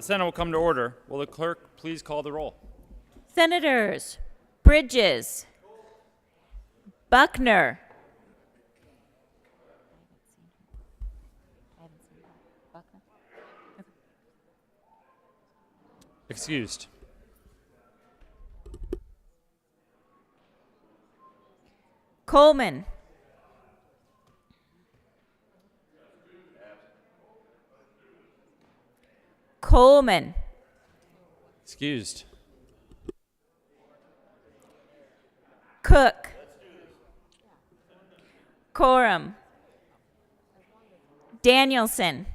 The Senate will come to order. Will the clerk please call the roll? Senators Bridges, Buckner, Excused. Coleman, Coleman, Excused. Cook, Coram, Danielson,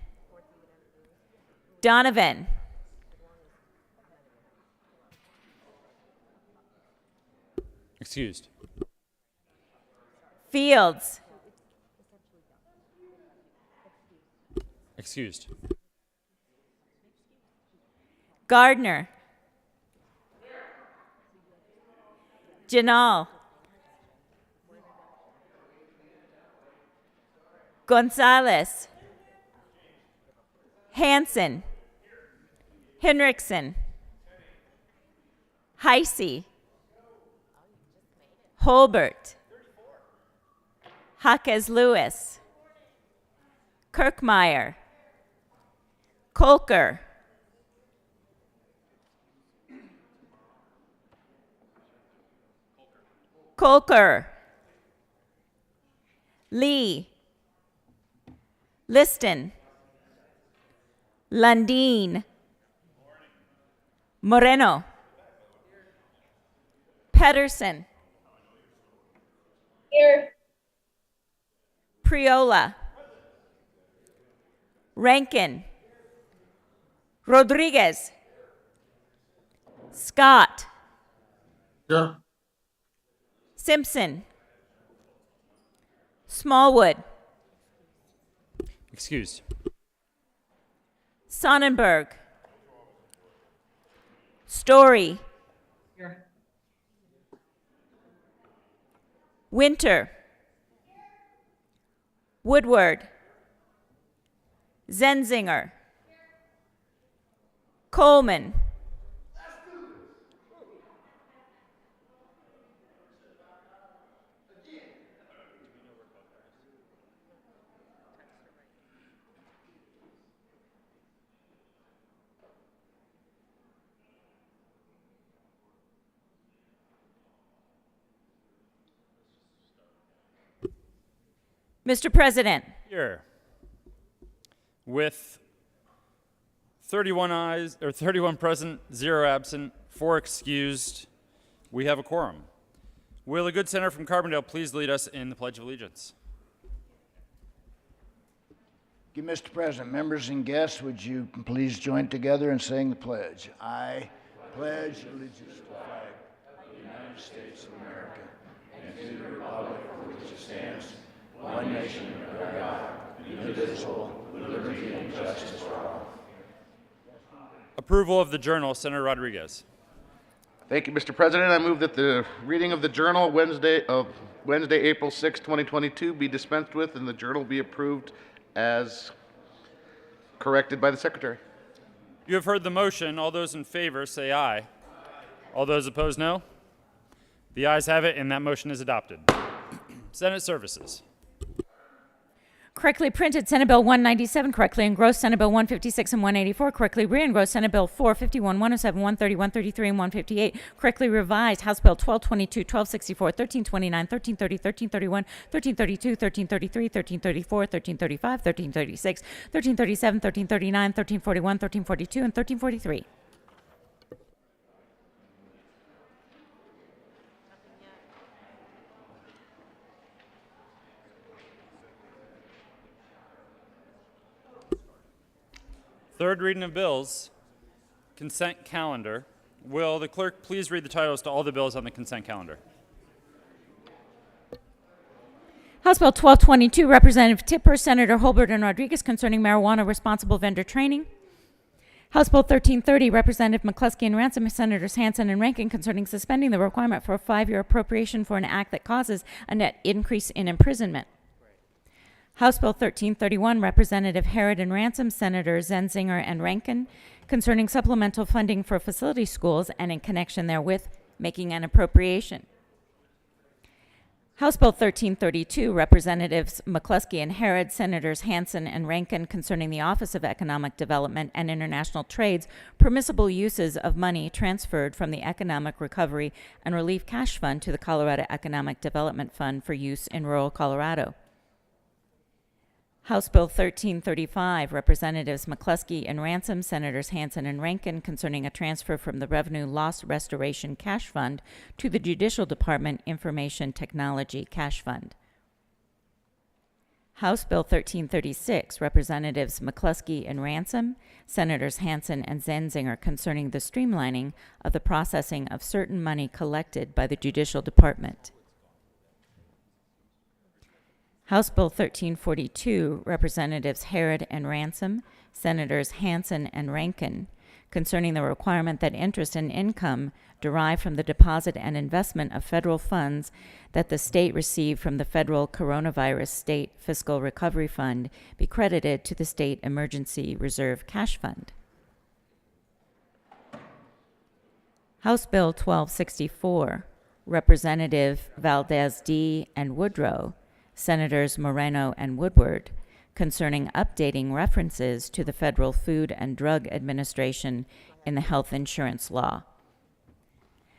Donovan, Excused. Fields, Excused. Gardner, Janal, Gonzalez, Hanson, Henriksen, Heisey, Holbert, Jaquez Lewis, Kirkmeyer, Kolker, Kolker, Lee, Liston, Lundeen, Moreno, Pedersen, Here. Priola, Rankin, Rodriguez, Scott, Here. Simpson, Smallwood, Excused. Sonnenberg, Story, Here. Winter, Woodward, Zenzinger, Coleman, Mr. President, Here. With 31 ayes, or 31 present, 0 absent, 4 excused, we have a quorum. Will the good senator from Carbondale please lead us in the Pledge of Allegiance? Thank you, Mr. President. Members and guests, would you please join together in saying the pledge? I pledge allegiance to the flag of the United States of America and to the republic for which it stands, one nation under God, indivisible, with liberty and justice for all. Approval of the journal, Senator Rodriguez. Thank you, Mr. President. I move that the reading of the journal Wednesday, April 6, 2022 be dispensed with and the journal be approved as corrected by the Secretary. You have heard the motion. All those in favor say aye. All those opposed, no. The ayes have it, and that motion is adopted. Senate Services. correctly printed Senate Bill 197, correctly engrossed Senate Bill 156 and 184, correctly re-engrossed Senate Bill 451, 107, 130, 133, and 158, correctly revised House Bill 1222, 1264, 1329, 1330, 1331, 1332, 1333, 1334, 1335, 1336, 1337, 1339, 1341, 1342, and 1343. Third reading of bills, consent calendar. Will the clerk please read the titles to all the bills on the consent calendar? House Bill 1222, Representative Tipper, Senator Holbert, and Rodriguez concerning marijuana responsible vendor training. House Bill 1330, Representative McCluskey and Ransom, Senators Hanson and Rankin concerning suspending the requirement for a 5-year appropriation for an act that causes a net increase in imprisonment. House Bill 1331, Representative Herod and Ransom, Senators Zenzinger and Rankin concerning supplemental funding for facility schools and in connection therewith making an appropriation. House Bill 1332, Representatives McCluskey and Harrod, Senators Hansen and Rankin, concerning the Office of Economic Development and International Trade's permissible uses of money transferred from the Economic Recovery and Relief Cash Fund to the Colorado Economic Development Fund for use in rural Colorado. House Bill 1335, Representatives McCluskey and Ransom, Senators Hansen and Rankin, concerning a transfer from the Revenue Loss Restoration Cash Fund to the Judicial Department Information Technology Cash Fund. House Bill 1336, Representatives McCluskey and Ransom, Senators Hansen and Zenzinger, concerning the streamlining of the processing of certain money collected by the Judicial Department. House Bill 1342, Representatives Harrod and Ransom, Senators Hansen and Rankin, concerning the requirement that interest and income derived from the deposit and investment of federal funds that the state received from the Federal Coronavirus State Fiscal Recovery Fund be credited to the State Emergency Reserve Cash Fund. House Bill 1264, Representative Valdez D. and Woodrow, Senators Moreno and Woodward, concerning updating references to the Federal Food and Drug Administration in the health insurance law.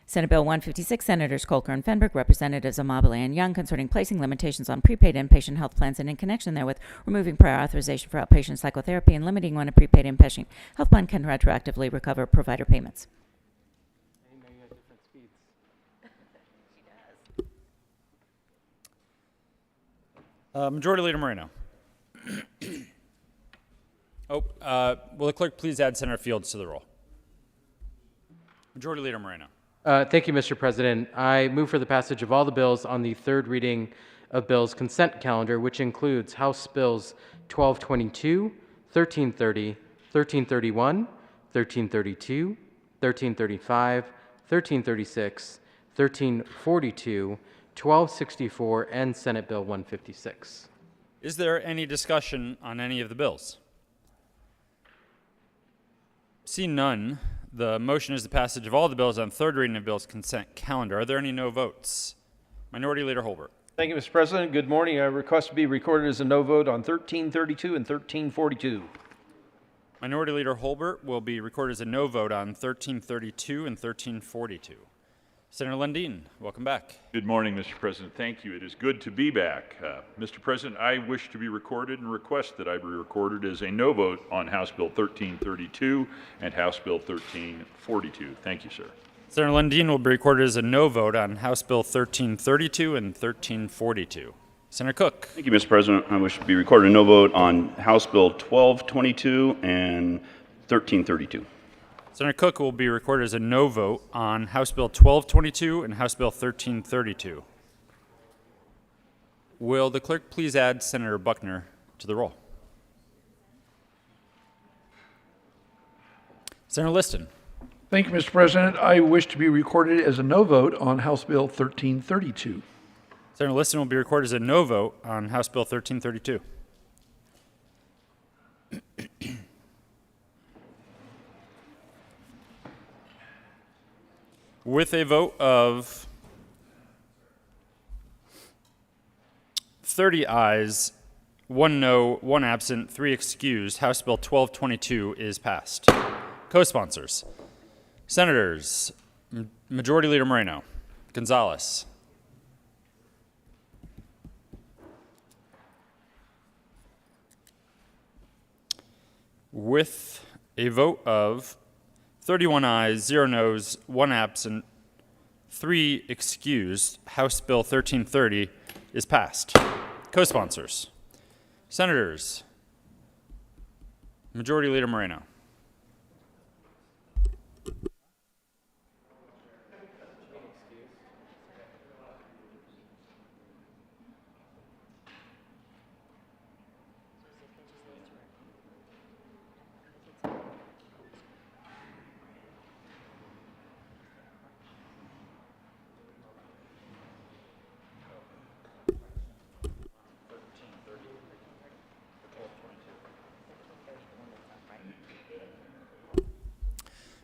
Senate Bill 156, Senators Kolker and Fenberg, Representatives Amabile and Young, concerning placing limitations on prepaid inpatient health plans and in connection therewith removing prior authorization for outpatient psychotherapy and limiting when a prepaid inpatient health plan can retroactively recover provider payments. Majority Leader Moreno. Will the clerk please add Senator Fields to the roll? Majority Leader Moreno. Thank you, Mr. President. I move for the passage of all the bills on the third reading of bills consent calendar, which includes House Bills 1222, 1330, 1331, 1332, 1335, 1336, 1342, 1264, and Senate Bill 156. Is there any discussion on any of the bills? Seeing none, the motion is the passage of all the bills on third reading of bills consent calendar. Are there any no votes? Minority Leader Holbert. Thank you, Mr. President. Good morning. I request to be recorded as a no vote on 1332 and 1342. Minority Leader Holbert will be recorded as a no vote on 1332 and 1342. Senator Lundin, welcome back. Good morning, Mr. President. Thank you. It is good to be back. Mr. President, I wish to be recorded and request that I be recorded as a no vote on House Bill 1332 and House Bill 1342. Thank you, sir. Senator Lundin will be recorded as a no vote on House Bill 1332 and 1342. Senator Cook. Thank you, Mr. President. I wish to be recorded a no vote on House Bill 1222 and 1332. Senator Cook will be recorded as a no vote on House Bill 1222 and House Bill 1332. Will the clerk please add Senator Buckner to the roll? Senator Liston. Thank you, Mr. President. I wish to be recorded as a no vote on House Bill 1332. Senator Liston will be recorded as a no vote on House Bill 1332. With a vote of 30 ayes, 1 no, 1 absent, 3 excused, House Bill 1222 is passed. Co-sponsors. Senators, Majority Leader Moreno, Gonzalez, with a vote of 31 ayes, 0 noes, 1 absent, 3 excused, House Bill 1330 is passed. Co-sponsors. Senators, Majority Leader Moreno,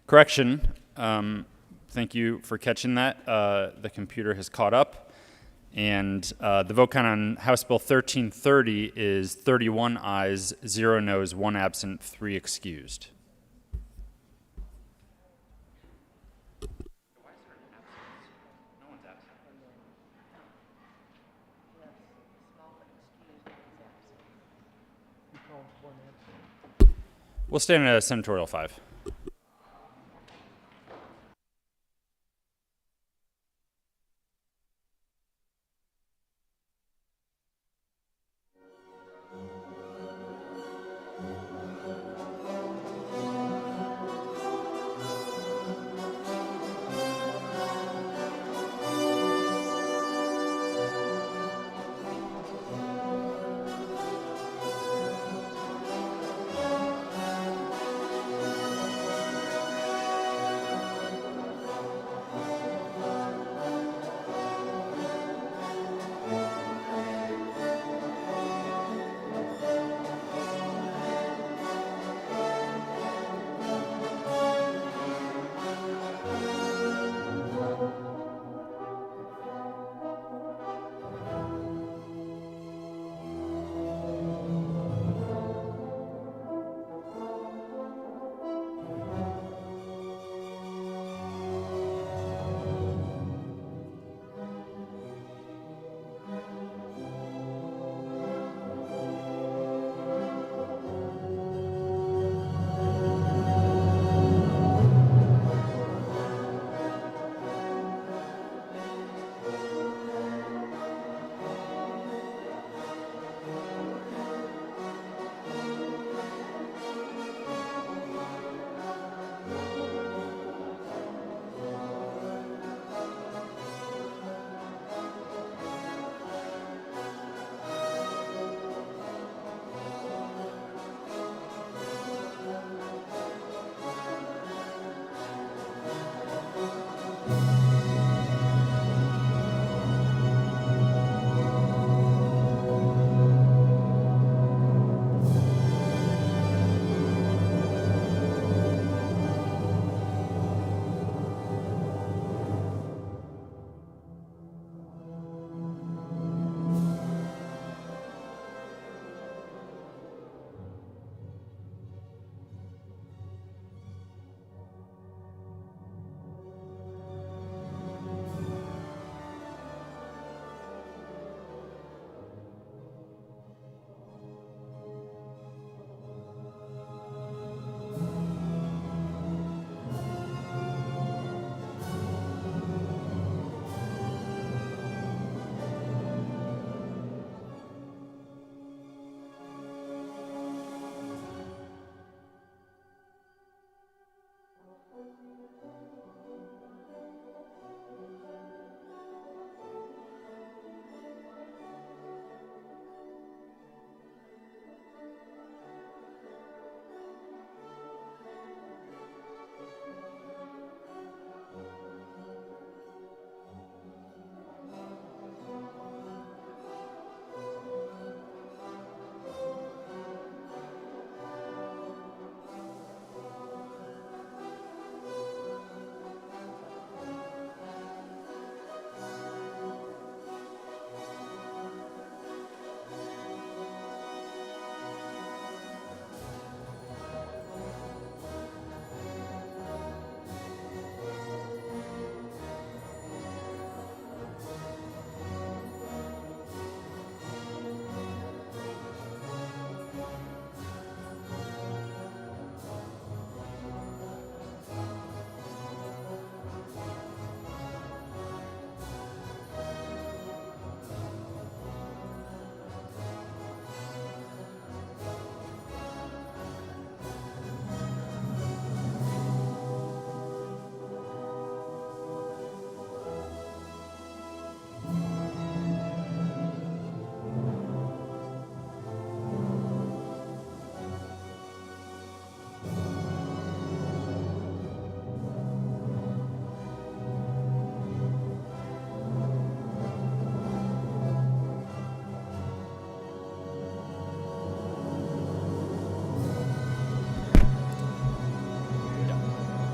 Correction. Thank you for catching that. The computer has caught up. And the vote count on House Bill 1330 is 31 ayes, 0 noes, 1 absent, 3 excused. We'll stand at a senatorial 5.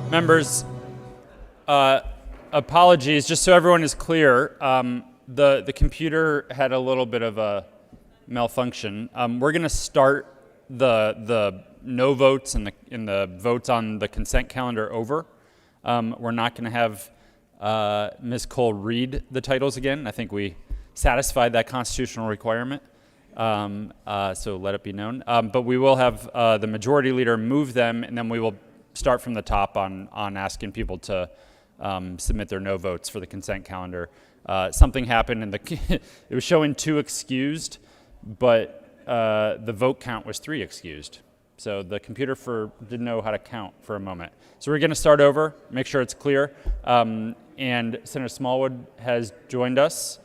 Members, apologies, just so everyone is clear, the computer had a little bit of a malfunction. We're going to start the no votes and the votes on the consent calendar over. We're not going to have Ms. Cole read the titles again. I think we satisfied that constitutional requirement, so let it be known. But we will have the majority leader move them, and then we will start from the top on asking people to submit their no votes for the consent calendar. Something happened, and it was showing 2 excused, but the vote count was 3 excused. So the computer didn't know how to count for a moment. So we're going to start over, make sure it's clear. And Senator Smallwood has joined us.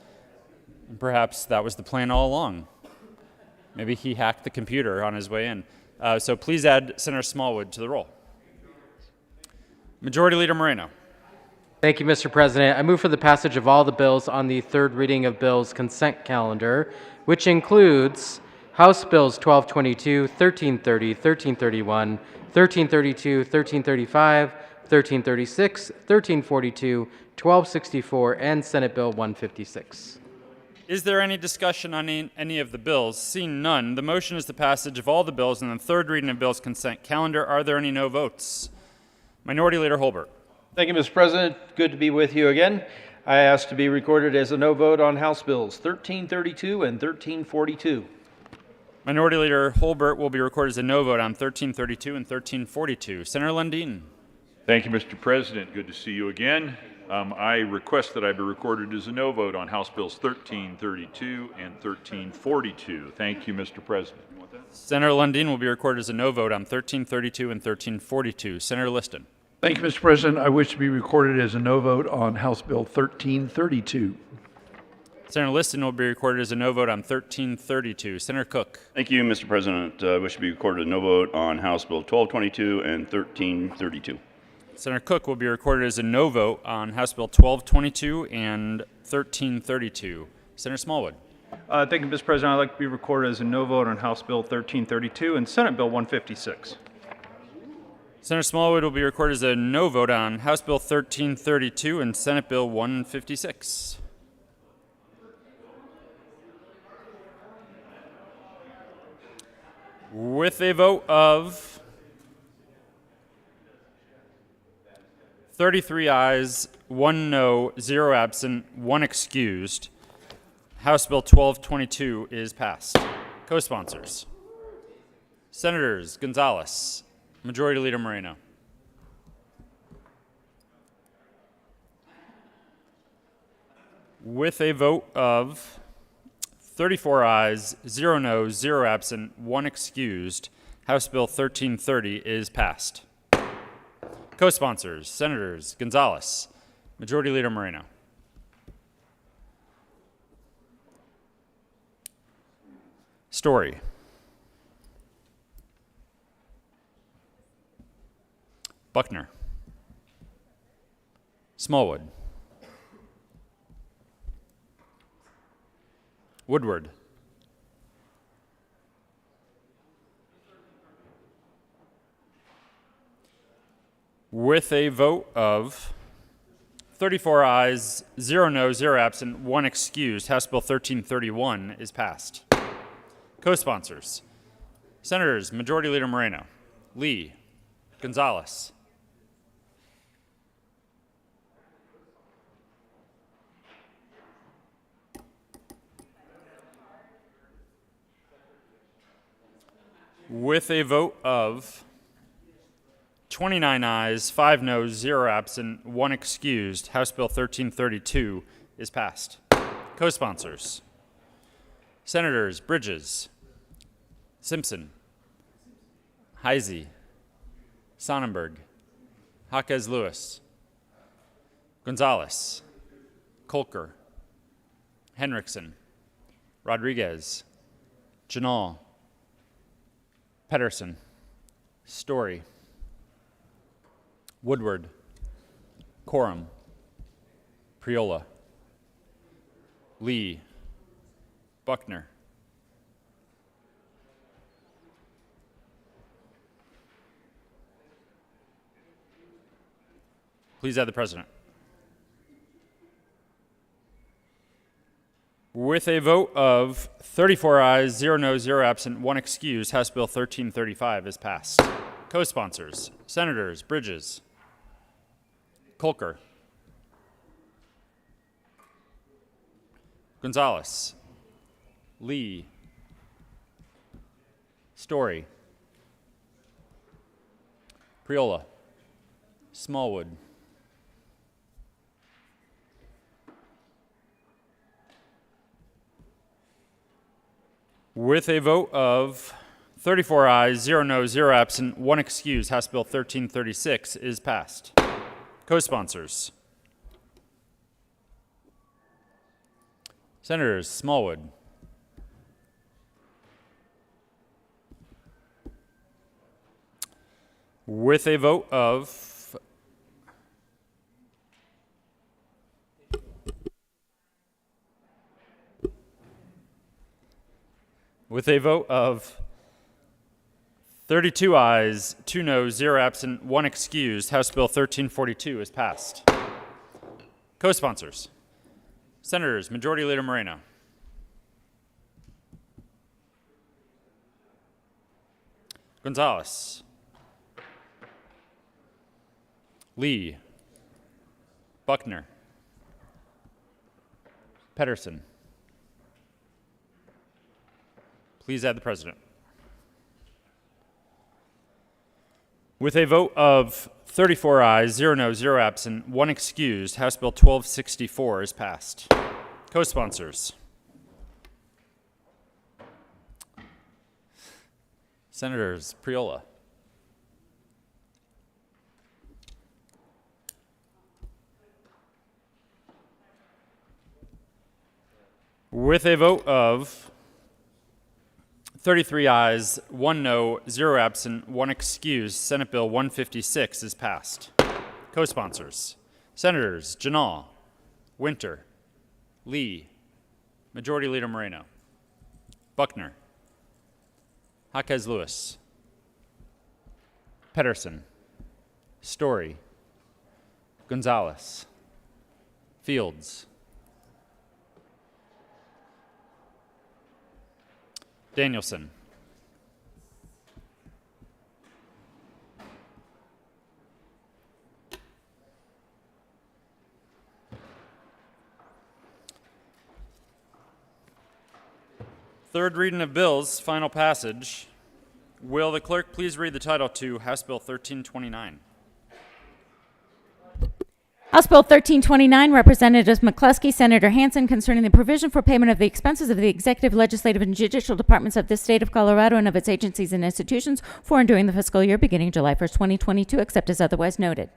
Perhaps that was the plan all along. Maybe he hacked the computer on his way in. So please add Senator Smallwood to the roll. Majority Leader Moreno. Thank you, Mr. President. I move for the passage of all the bills on the third reading of bills consent calendar, which includes House Bills 1222, 1330, 1331, 1332, 1335, 1336, 1342, 1264, and Senate Bill 156. Is there any discussion on any of the bills? Seeing none, the motion is the passage of all the bills in the third reading of bills consent calendar. Are there any no votes? Minority Leader Holbert. Thank you, Mr. President. Good to be with you again. I ask to be recorded as a no vote on House Bills 1332 and 1342. Minority Leader Holbert will be recorded as a no vote on 1332 and 1342. Senator Lundin. Thank you, Mr. President. Good to see you again. I request that I be recorded as a no vote on House Bills 1332 and 1342. Thank you, Mr. President. Senator Lundin will be recorded as a no vote on 1332 and 1342. Senator Liston. Thank you, Mr. President. I wish to be recorded as a no vote on House Bill 1332. Senator Liston will be recorded as a no vote on 1332. Senator Cook. Thank you, Mr. President. I wish to be recorded a no vote on House Bill 1222 and 1332. Senator Cook will be recorded as a no vote on House Bill 1222 and 1332. Senator Smallwood. Thank you, Mr. President. I'd like to be recorded as a no vote on House Bill 1332 and Senate Bill 156. Senator Smallwood will be recorded as a no vote on House Bill 1332 and Senate Bill 156. With a vote of 33 ayes, 1 no, 0 absent, 1 excused, House Bill 1222 is passed. Co-sponsors. Senators Gonzalez, Majority Leader Moreno. With a vote of 34 ayes, 0 noes, 0 absent, 1 excused, House Bill 1330 is passed. Co-sponsors, Senators Gonzalez, Majority Leader Moreno. Story. Buckner. Smallwood. Woodward. With a vote of 34 ayes, 0 noes, 0 absent, 1 excused, House Bill 1331 is passed. Co-sponsors. Senators Majority Leader Moreno, Lee, Gonzalez. With a vote of 29 ayes, 5 noes, 0 absent, 1 excused, House Bill 1332 is passed. Co-sponsors. Senators Bridges, Simpson, Heisey, Sonnenberg, Jaquez Lewis, Gonzalez, Kolker, Henriksen, Rodriguez, Janal, Pedersen, Story, Woodward, Coram, Priola, Lee, Buckner. Please add the president. With a vote of 34 ayes, 0 noes, 0 absent, 1 excused, House Bill 1335 is passed. Co-sponsors, Senators Bridges, Kolker, Gonzalez, Lee, Story, Priola, Smallwood, with a vote of 34 ayes, 0 noes, 0 absent, 1 excused, House Bill 1336 is passed. Co-sponsors, Senators Smallwood, with a vote of 32 ayes, 2 noes, 0 absent, 1 excused, House Bill 1342 is passed. Co-sponsors, Senators Majority Leader Moreno, Gonzalez, Lee, Buckner, Pedersen. Please add the president. With a vote of 34 ayes, 0 noes, 0 absent, 1 excused, House Bill 1264 is passed. Co-sponsors, Senators Priola, with a vote of 33 ayes, 1 no, 0 absent, 1 excused, Senate Bill 156 is passed. Co-sponsors, Senators Janal, Winter, Lee, Majority Leader Moreno, Buckner, Jaquez Lewis, Pedersen, Story, Gonzalez, Fields, Danielson, third reading of bills, final passage. Will the clerk please read the title to House Bill 1329? House Bill 1329, Representatives McCluskey, Senator Hansen, concerning the provision for payment of the expenses of the executive, legislative, and judicial departments of the state of Colorado and of its agencies and institutions for and during the fiscal year beginning July 1st, 2022, except as otherwise noted.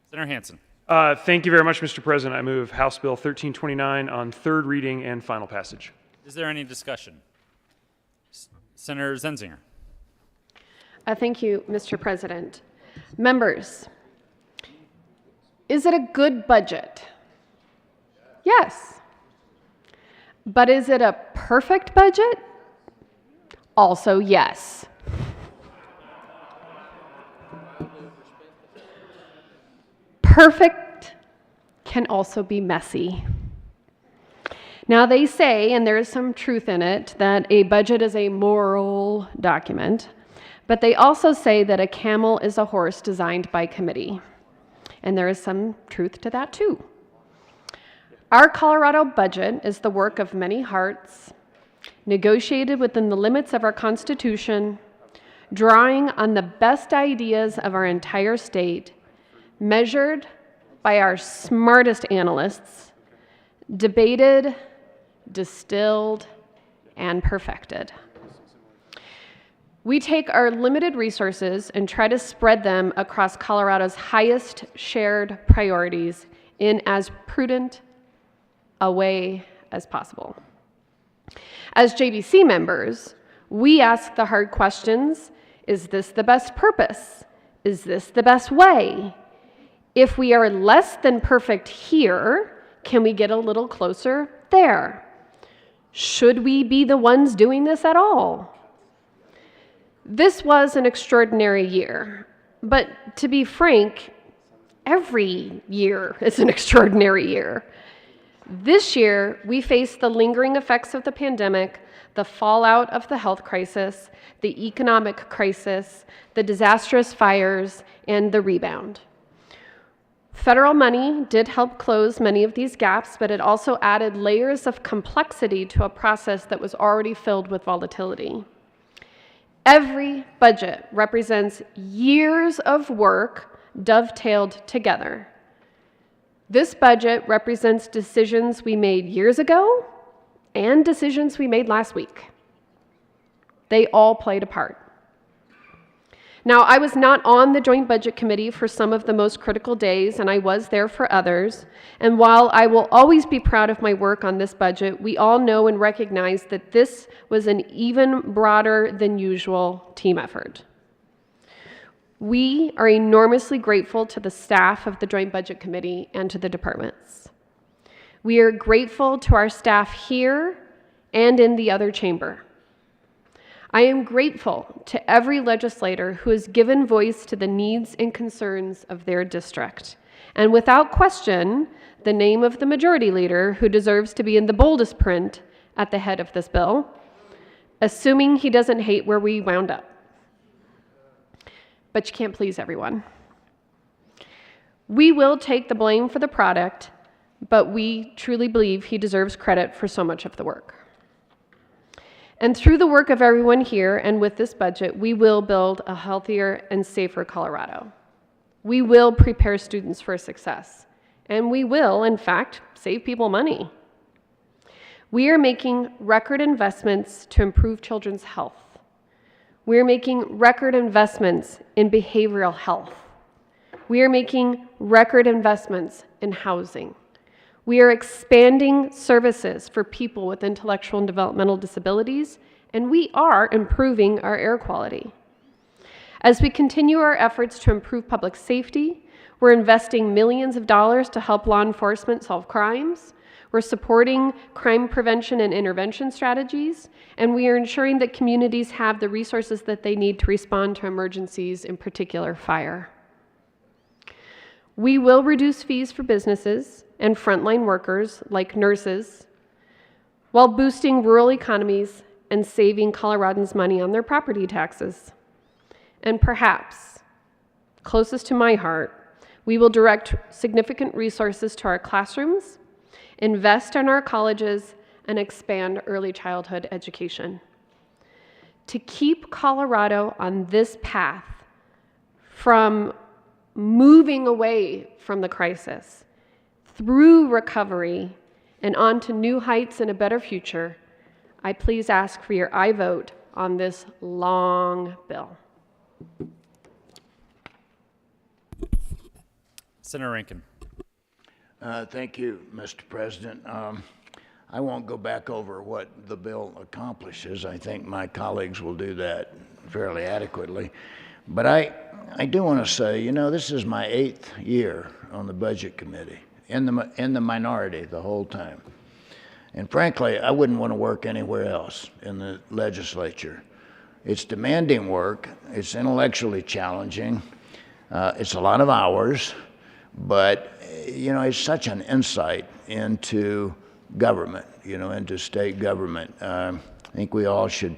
Senator Hansen. Thank you very much, Mr. President. I move House Bill 1329 on third reading and final passage. Is there any discussion? Senator Zenzinger. Thank you, Mr. President. Members, is it a good budget? Yes. But is it a perfect budget? Also, yes. Perfect can also be messy. Now, they say, and there is some truth in it, that a budget is a moral document, but they also say that a camel is a horse designed by committee. And there is some truth to that, too. Our Colorado budget is the work of many hearts, negotiated within the limits of our Constitution, drawing on the best ideas of our entire state, measured by our smartest analysts, debated, distilled, and perfected. We take our limited resources and try to spread them across Colorado's highest shared priorities in as prudent a way as possible. As JBC members, we ask the hard questions: is this the best purpose? Is this the best way? If we are less than perfect here, can we get a little closer there? Should we be the ones doing this at all? This was an extraordinary year, but to be frank, Every year is an extraordinary year. This year, we face the lingering effects of the pandemic, the fallout of the health crisis, the economic crisis, the disastrous fires, and the rebound. Federal money did help close many of these gaps, but it also added layers of complexity to a process that was already filled with volatility. Every budget represents years of work dovetailed together. This budget represents decisions we made years ago and decisions we made last week. They all played a part. Now, I was not on the Joint Budget Committee for some of the most critical days, and I was there for others. And while I will always be proud of my work on this budget, we all know and recognize that this was an even broader than usual team effort. We are enormously grateful to the staff of the Joint Budget Committee and to the departments. We are grateful to our staff here and in the other chamber. I am grateful to every legislator who has given voice to the needs and concerns of their district. And without question, the name of the majority leader who deserves to be in the boldest print at the head of this bill, assuming he doesn't hate where we wound up. But you can't please everyone. We will take the blame for the product, but we truly believe he deserves credit for so much of the work. And through the work of everyone here and with this budget, we will build a healthier and safer Colorado. We will prepare students for success. And we will, in fact, save people money. We are making record investments to improve children's health. We are making record investments in behavioral health. We are making record investments in housing. We are expanding services for people with intellectual and developmental disabilities, and we are improving our air quality. As we continue our efforts to improve public safety, we're investing millions of dollars to help law enforcement solve crimes. We're supporting crime prevention and intervention strategies, and we are ensuring that communities have the resources that they need to respond to emergencies, in particular fire. We will reduce fees for businesses and frontline workers like nurses, while boosting rural economies and saving Coloradans money on their property taxes. And perhaps, closest to my heart, we will direct significant resources to our classrooms, invest in our colleges, and expand early childhood education. To keep Colorado on this path from moving away from the crisis, through recovery, and on to new heights and a better future, I please ask for your aye vote on this long bill. Senator Rankin. Thank you, Mr. President. I won't go back over what the bill accomplishes. I think my colleagues will do that fairly adequately. But I do want to say, you know, this is my 8th year on the Budget Committee, in the minority the whole time. And frankly, I wouldn't want to work anywhere else in the legislature. It's demanding work. It's intellectually challenging. It's a lot of hours. But, you know, it's such an insight into government, you know, into state government. I think we all should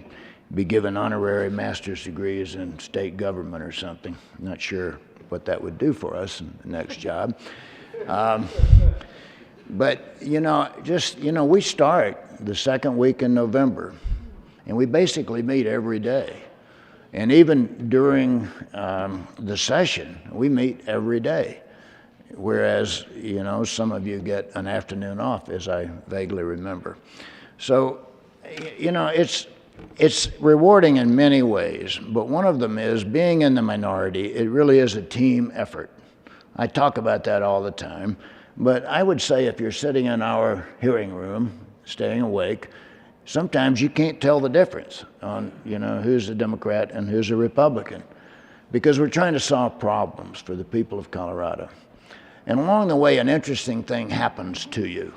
be given honorary master's degrees in state government or something. I'm not sure what that would do for us in the next job. But, you know, we start the second week in November, and we basically meet every day. And even during the session, we meet every day. Whereas, you know, some of you get an afternoon off, as I vaguely remember. So, you know, it's rewarding in many ways, but one of them is being in the minority. It really is a team effort. I talk about that all the time, but I would say if you're sitting in our hearing room, staying awake, sometimes you can't tell the difference on, you know, who's a Democrat and who's a Republican, because we're trying to solve problems for the people of Colorado. And along the way, an interesting thing happens to you.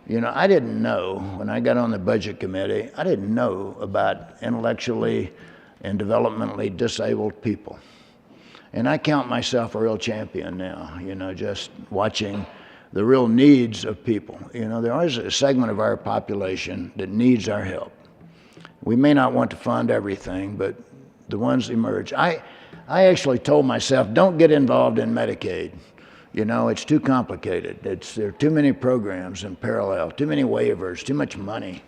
You know, I didn't know, when I got on the Budget Committee, I didn't know about intellectually and developmentally disabled people. And I count myself a real champion now, just watching the real needs of people. There is a segment of our population that needs our help. We may not want to fund everything, but the ones emerge. I actually told myself, don't get involved in Medicaid. It's too complicated. There are too many programs in parallel, too many waivers, too much money.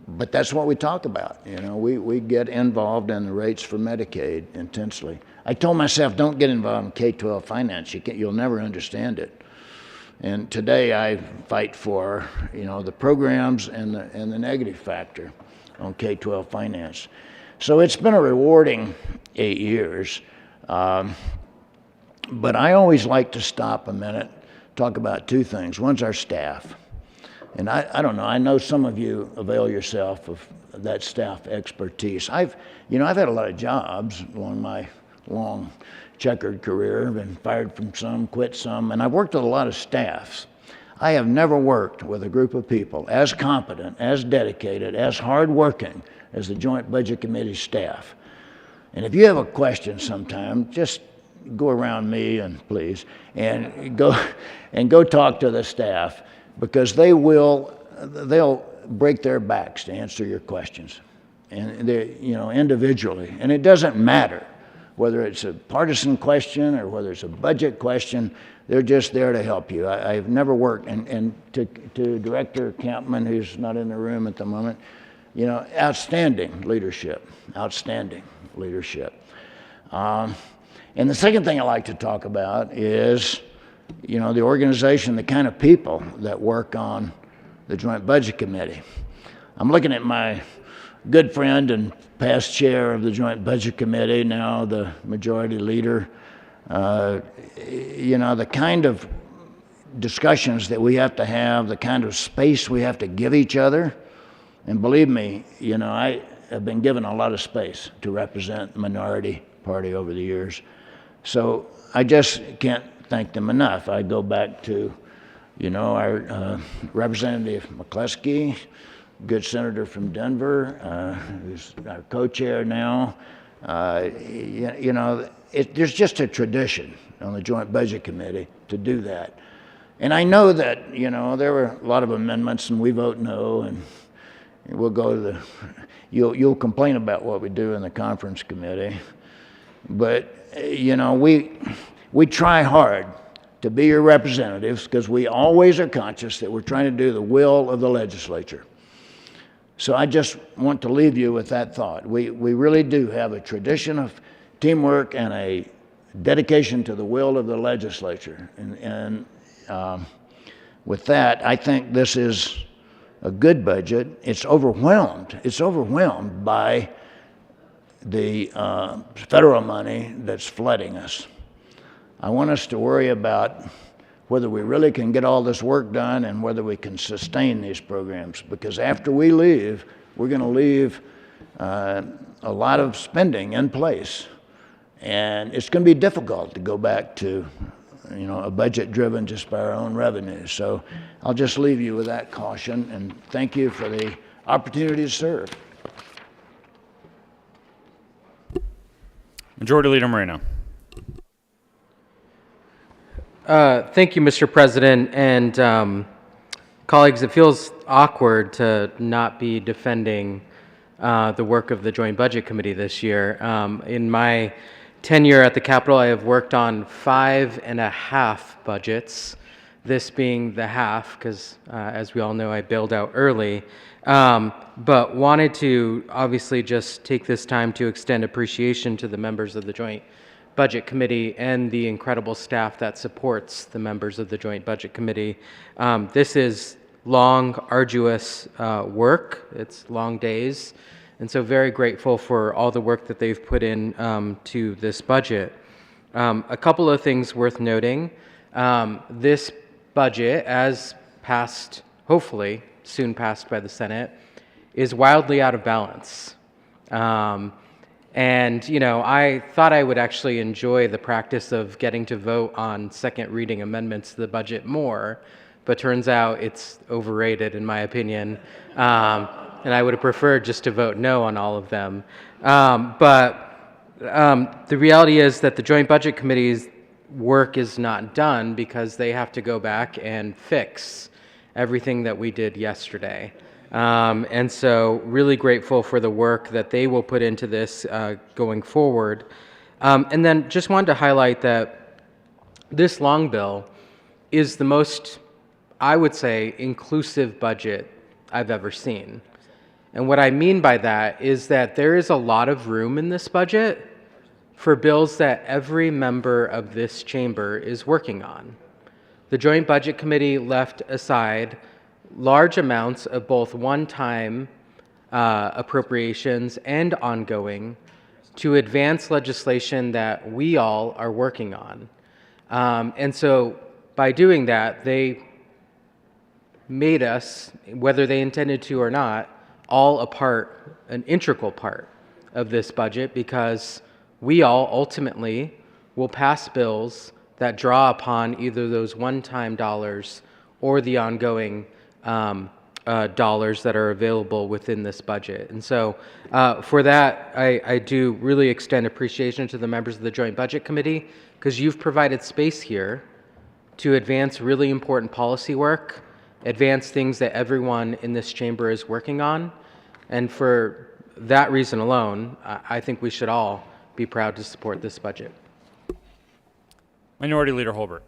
But that's what we talk about. We get involved in the rates for Medicaid intensely. I told myself, don't get involved in K-12 finance. You'll never understand it. And today I fight for, the programs and the negative factor on K-12 finance. So it's been a rewarding 8 years. But I always like to stop a minute, talk about two things. One's our staff. And I don't know, I know some of you avail yourself of that staff expertise. I've had a lot of jobs along my long checkered career, been fired from some, quit some, and I've worked with a lot of staffs. I have never worked with a group of people as competent, as dedicated, as hardworking as the Joint Budget Committee staff. And if you have a question sometime, just go around me and go talk to the staff, because they'll break their backs to answer your questions, and they, individually. And it doesn't matter whether it's a partisan question or whether it's a budget question. They're just there to help you. I've never worked, and to Director Campman, who's not in the room at the moment, outstanding leadership. And the second thing I like to talk about is, the organization, the kind of people that work on the Joint Budget Committee. I'm looking at my good friend and past chair of the Joint Budget Committee, now the majority leader. The kind of discussions that we have to have, the kind of space we have to give each other. And believe me, I have been given a lot of space to represent the minority party over the years. So I just can't thank them enough. I go back to, our Representative McCleskey, good senator from Denver, who's our co-chair now. There's just a tradition on the Joint Budget Committee to do that. And I know that, there were a lot of amendments and we vote no, and we'll go to you'll complain about what we do in the conference committee. But, we try hard to be your representatives, because we always are conscious that we're trying to do the will of the legislature. So I just want to leave you with that thought. We really do have a tradition of teamwork and a dedication to the will of the legislature. And with that, I think this is a good budget. It's overwhelmed by the federal money that's flooding us. I want us to worry about whether we really can get all this work done and whether we can sustain these programs, because after we leave, we're going to leave a lot of spending in place, and it's going to be difficult to go back to a budget driven just by our own revenues. So I'll just leave you with that caution, and thank you for the opportunity to serve. Majority Leader Moreno. Thank you, Mr. President. And colleagues, it feels awkward to not be defending the work of the Joint Budget Committee this year. In my tenure at the Capitol, I have worked on 5.5 budgets, this being the half, because as we all know, I bailed out early. But wanted to obviously just take this time to extend appreciation to the members of the Joint Budget Committee and the incredible staff that supports the members of the Joint Budget Committee. This is long, arduous work. It's long days. And so very grateful for all the work that they've put in to this budget. A couple of things worth noting. This budget, as passed, hopefully soon passed by the Senate, is wildly out of balance. And, I thought I would actually enjoy the practice of getting to vote on second reading amendments to the budget more, but turns out it's overrated in my opinion. And I would have preferred just to vote no on all of them. But, The reality is that the Joint Budget Committee's work is not done because they have to go back and fix everything that we did yesterday. And so really grateful for the work that they will put into this going forward. And then just wanted to highlight that this long bill is the most, I would say, inclusive budget I've ever seen. And what I mean by that is that there is a lot of room in this budget for bills that every member of this chamber is working on. The Joint Budget Committee left aside large amounts of both one-time appropriations and ongoing to advance legislation that we all are working on. And so by doing that, they made us, whether they intended to or not, all a part, an integral part of this budget, because we all ultimately will pass bills that draw upon either those one-time dollars or the ongoing dollars that are available within this budget. And so for that, I do really extend appreciation to the members of the Joint Budget Committee, because you've provided space here to advance really important policy work, advance things that everyone in this chamber is working on. And for that reason alone, I think we should all be proud to support this budget. Minority Leader Holbert.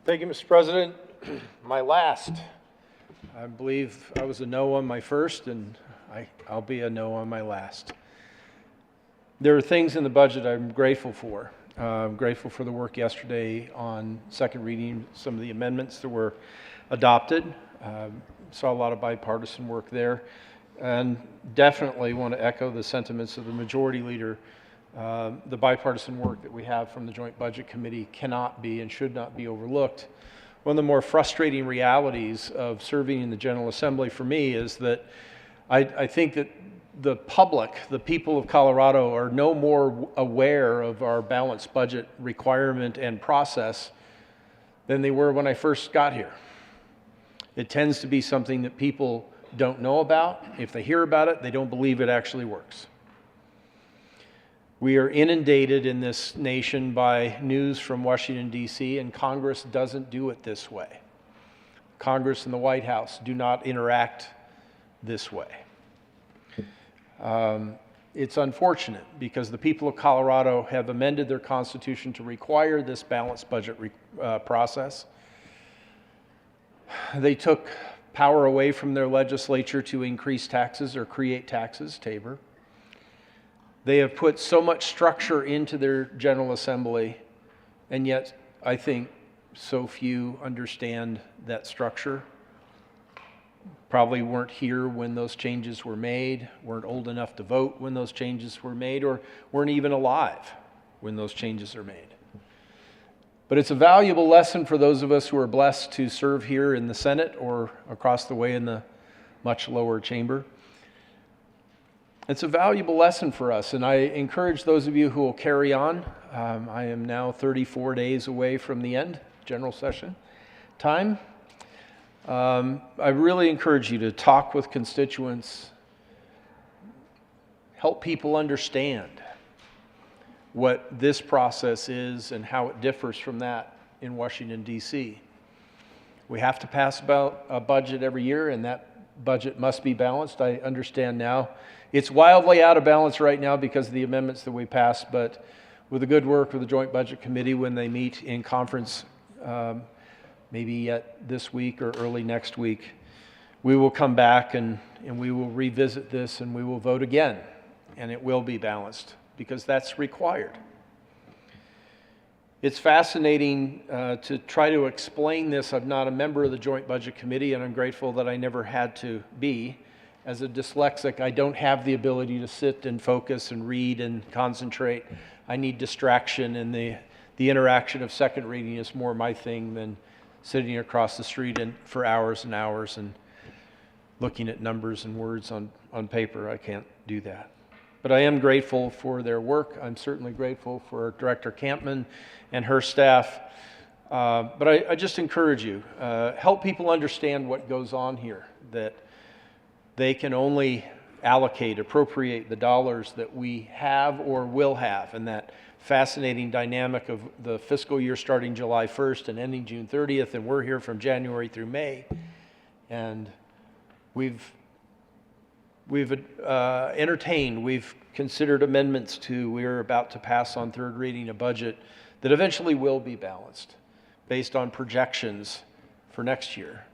Thank you, Mr. President. My last. I believe I was a no on my first, and I'll be a no on my last. There are things in the budget I'm grateful for. I'm grateful for the work yesterday on second reading, some of the amendments that were adopted. Saw a lot of bipartisan work there, and definitely want to echo the sentiments of the Majority Leader. The bipartisan work that we have from the Joint Budget Committee cannot be and should not be overlooked. One of the more frustrating realities of serving in the General Assembly for me is that I think that the public, the people of Colorado, are no more aware of our balanced budget requirement and process than they were when I first got here. It tends to be something that people don't know about. If they hear about it, they don't believe it actually works. We are inundated in this nation by news from Washington, D.C., and Congress doesn't do it this way. Congress and the White House do not interact this way. It's unfortunate because the people of Colorado have amended their constitution to require this balanced budget process. They took power away from their legislature to increase taxes or create taxes, Tabor. They have put so much structure into their General Assembly, and yet I think so few understand that structure. Probably weren't here when those changes were made, weren't old enough to vote when those changes were made, or weren't even alive when those changes are made. But it's a valuable lesson for those of us who are blessed to serve here in the Senate or across the way in the much lower chamber. It's a valuable lesson for us, and I encourage those of you who will carry on. I am now 34 days away from the end, general session time. I really encourage you to talk with constituents, help people understand what this process is and how it differs from that in Washington, D.C. We have to pass a budget every year, and that budget must be balanced. I understand now. It's wildly out of balance right now because of the amendments that we passed, but with the good work of the Joint Budget Committee when they meet in conference, maybe yet this week or early next week, we will come back and we will revisit this and we will vote again, and it will be balanced because that's required. It's fascinating to try to explain this. I'm not a member of the Joint Budget Committee, and I'm grateful that I never had to be. As a dyslexic, I don't have the ability to sit and focus and read and concentrate. I need distraction, and the interaction of second reading is more my thing than sitting across the street for hours and hours and looking at numbers and words on paper. I can't do that. But I am grateful for their work. I'm certainly grateful for Director Campman and her staff. But I just encourage you, help people understand what goes on here, that they can only appropriate the dollars that we have or will have, and that fascinating dynamic of the fiscal year starting July 1st and ending June 30th, and we're here from January through May. And we've entertained, we've considered amendments to, we're about to pass on third reading a budget that eventually will be balanced based on projections for next year.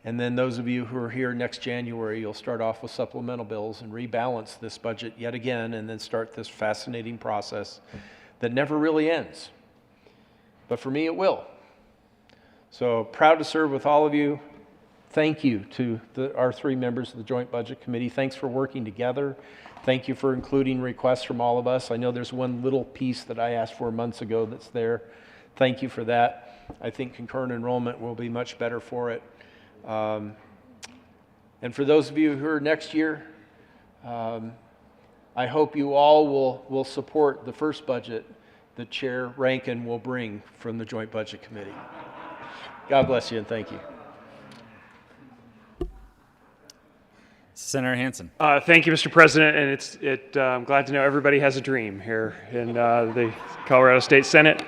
And then those of you who are here next January, you'll start off with supplemental bills and rebalance this budget yet again, and then start this fascinating process that never really ends. But for me, it will. So proud to serve with all of you. Thank you to our three members of the Joint Budget Committee. Thanks for working together. Thank you for including requests from all of us. I know there's one little piece that I asked for months ago that's there. Thank you for that. I think concurrent enrollment will be much better for it. And for those of you who are next year, I hope you all will support the first budget that Chair Rankin will bring from the Joint Budget Committee. God bless you and thank you. Senator Hansen. Thank you, Mr. President, and I'm glad to know everybody has a dream here in the Colorado State Senate.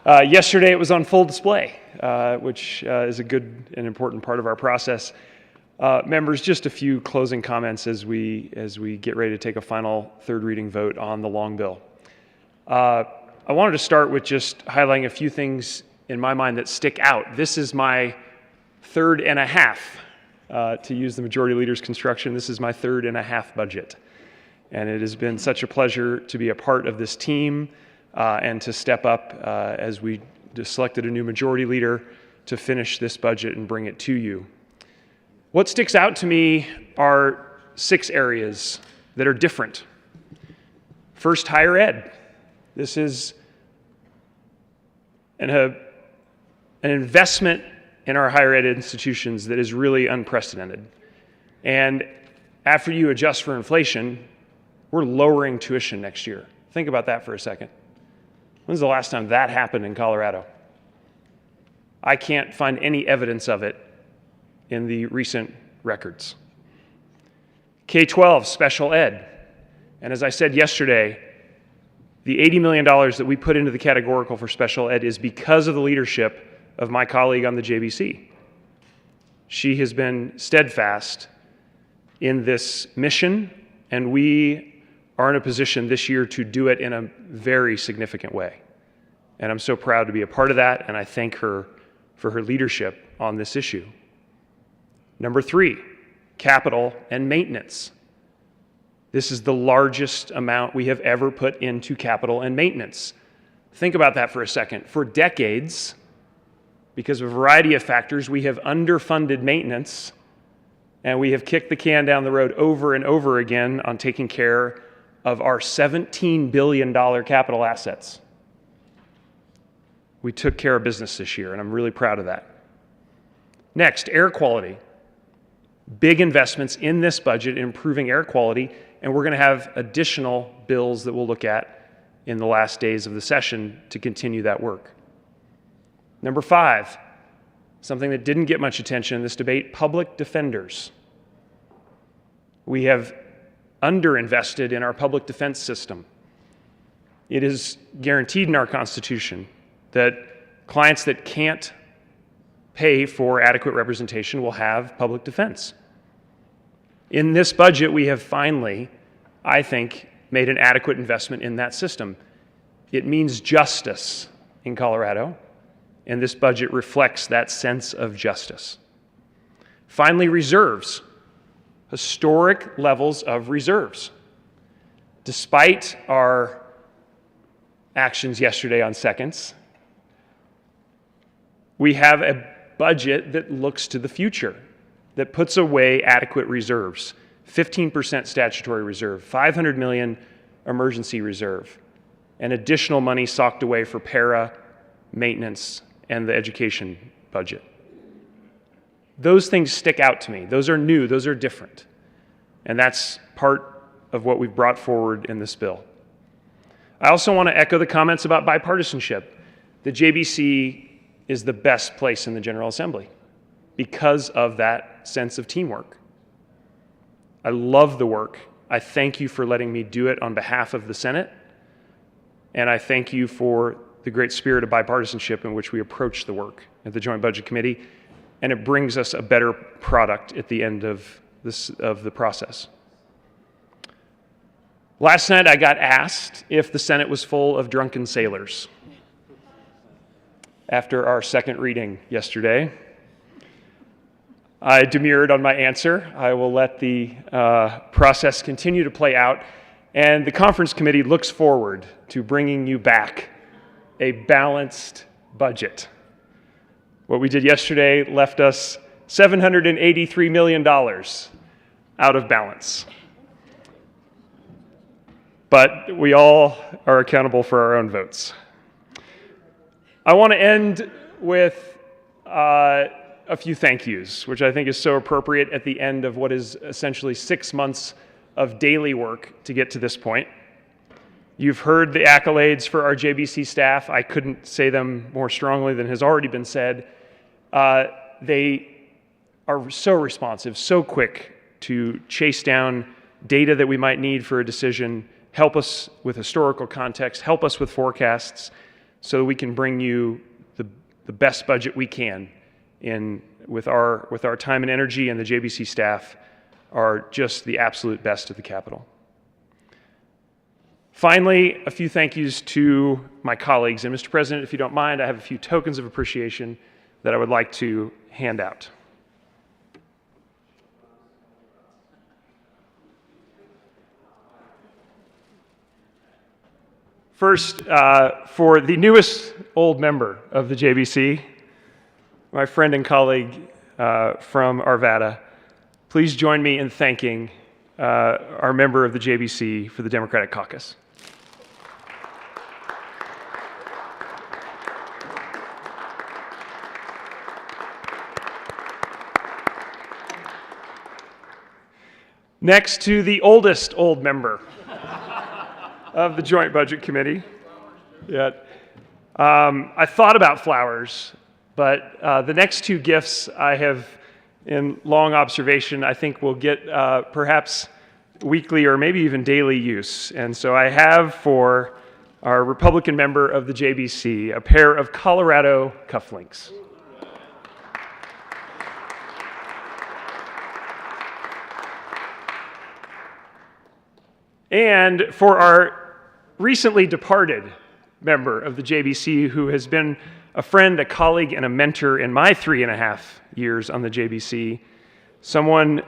Yesterday it was on full display, which is a good and important part of our process. Members, just a few closing comments as we get ready to take a final third reading vote on the long bill. I wanted to start with just highlighting a few things in my mind that stick out. This is my third and a half. To use the majority leader's construction, this is my third and a half budget. And it has been such a pleasure to be a part of this team and to step up as we just selected a new majority leader to finish this budget and bring it to you. What sticks out to me are 6 areas that are different. First, higher ed. This is an investment in our higher ed institutions that is really unprecedented. And after you adjust for inflation, we're lowering tuition next year. Think about that for a second. When's the last time that happened in Colorado? I can't find any evidence of it in the recent records. K-12 special ed. And as I said yesterday, the $80 million that we put into the categorical for special ed is because of the leadership of my colleague on the JBC. She has been steadfast in this mission, and we are in a position this year to do it in a very significant way. And I'm so proud to be a part of that, and I thank her for her leadership on this issue. Number 3, capital and maintenance. This is the largest amount we have ever put into capital and maintenance. Think about that for a second. For decades, because of a variety of factors, we have underfunded maintenance, and we have kicked the can down the road over and over again on taking care of our $17 billion capital assets. We took care of business this year, and I'm really proud of that. Next, air quality. Big investments in this budget in improving air quality, and we're going to have additional bills that we'll look at in the last days of the session to continue that work. Number 5, something that didn't get much attention in this debate, public defenders. We have underinvested in our public defense system. It is guaranteed in our Constitution that clients that can't pay for adequate representation will have public defense. In this budget, we have finally, I think, made an adequate investment in that system. It means justice in Colorado, and this budget reflects that sense of justice. Finally, reserves. Historic levels of reserves. Despite our actions yesterday on seconds, we have a budget that looks to the future, that puts away adequate reserves. 15% statutory reserve, $500 million emergency reserve, and additional money socked away for para, maintenance, and the education budget. Those things stick out to me. Those are new, those are different. And that's part of what we've brought forward in this bill. I also want to echo the comments about bipartisanship. The JBC is the best place in the General Assembly because of that sense of teamwork. I love the work I thank you for letting me do it on behalf of the Senate, and I thank you for the great spirit of bipartisanship in which we approach the work at the Joint Budget Committee, and it brings us a better product at the end of the process. Last night I got asked if the Senate was full of drunken sailors after our second reading yesterday. I demurred on my answer. I will let the process continue to play out, and the conference committee looks forward to bringing you back a balanced budget. What we did yesterday left us $783 million out of balance. But we all are accountable for our own votes. I want to end with a few thank yous, which I think is so appropriate at the end of what is essentially 6 months of daily work to get to this point. You've heard the accolades for our JBC staff. I couldn't say them more strongly than has already been said. They are so responsive, so quick to chase down data that we might need for a decision, help us with historical context, help us with forecasts, so that we can bring you the best budget we can with our time and energy, and the JBC staff are just the absolute best at the Capitol. Finally, a few thank yous to my colleagues. And Mr. President, if you don't mind, I have a few tokens of appreciation that I would like to hand out. First, for the newest old member of the JBC, my friend and colleague from Arvada, please join me in thanking our member of the JBC for the Democratic Caucus. Next to the oldest old member of the Joint Budget Committee. I thought about flowers, but the next two gifts I have, in long observation, I think will get perhaps weekly or maybe even daily use. And so I have for our Republican member of the JBC a pair of Colorado cufflinks. And for our recently departed member of the JBC, who has been a friend, a colleague, and a mentor in my 3.5 years on the JBC, someone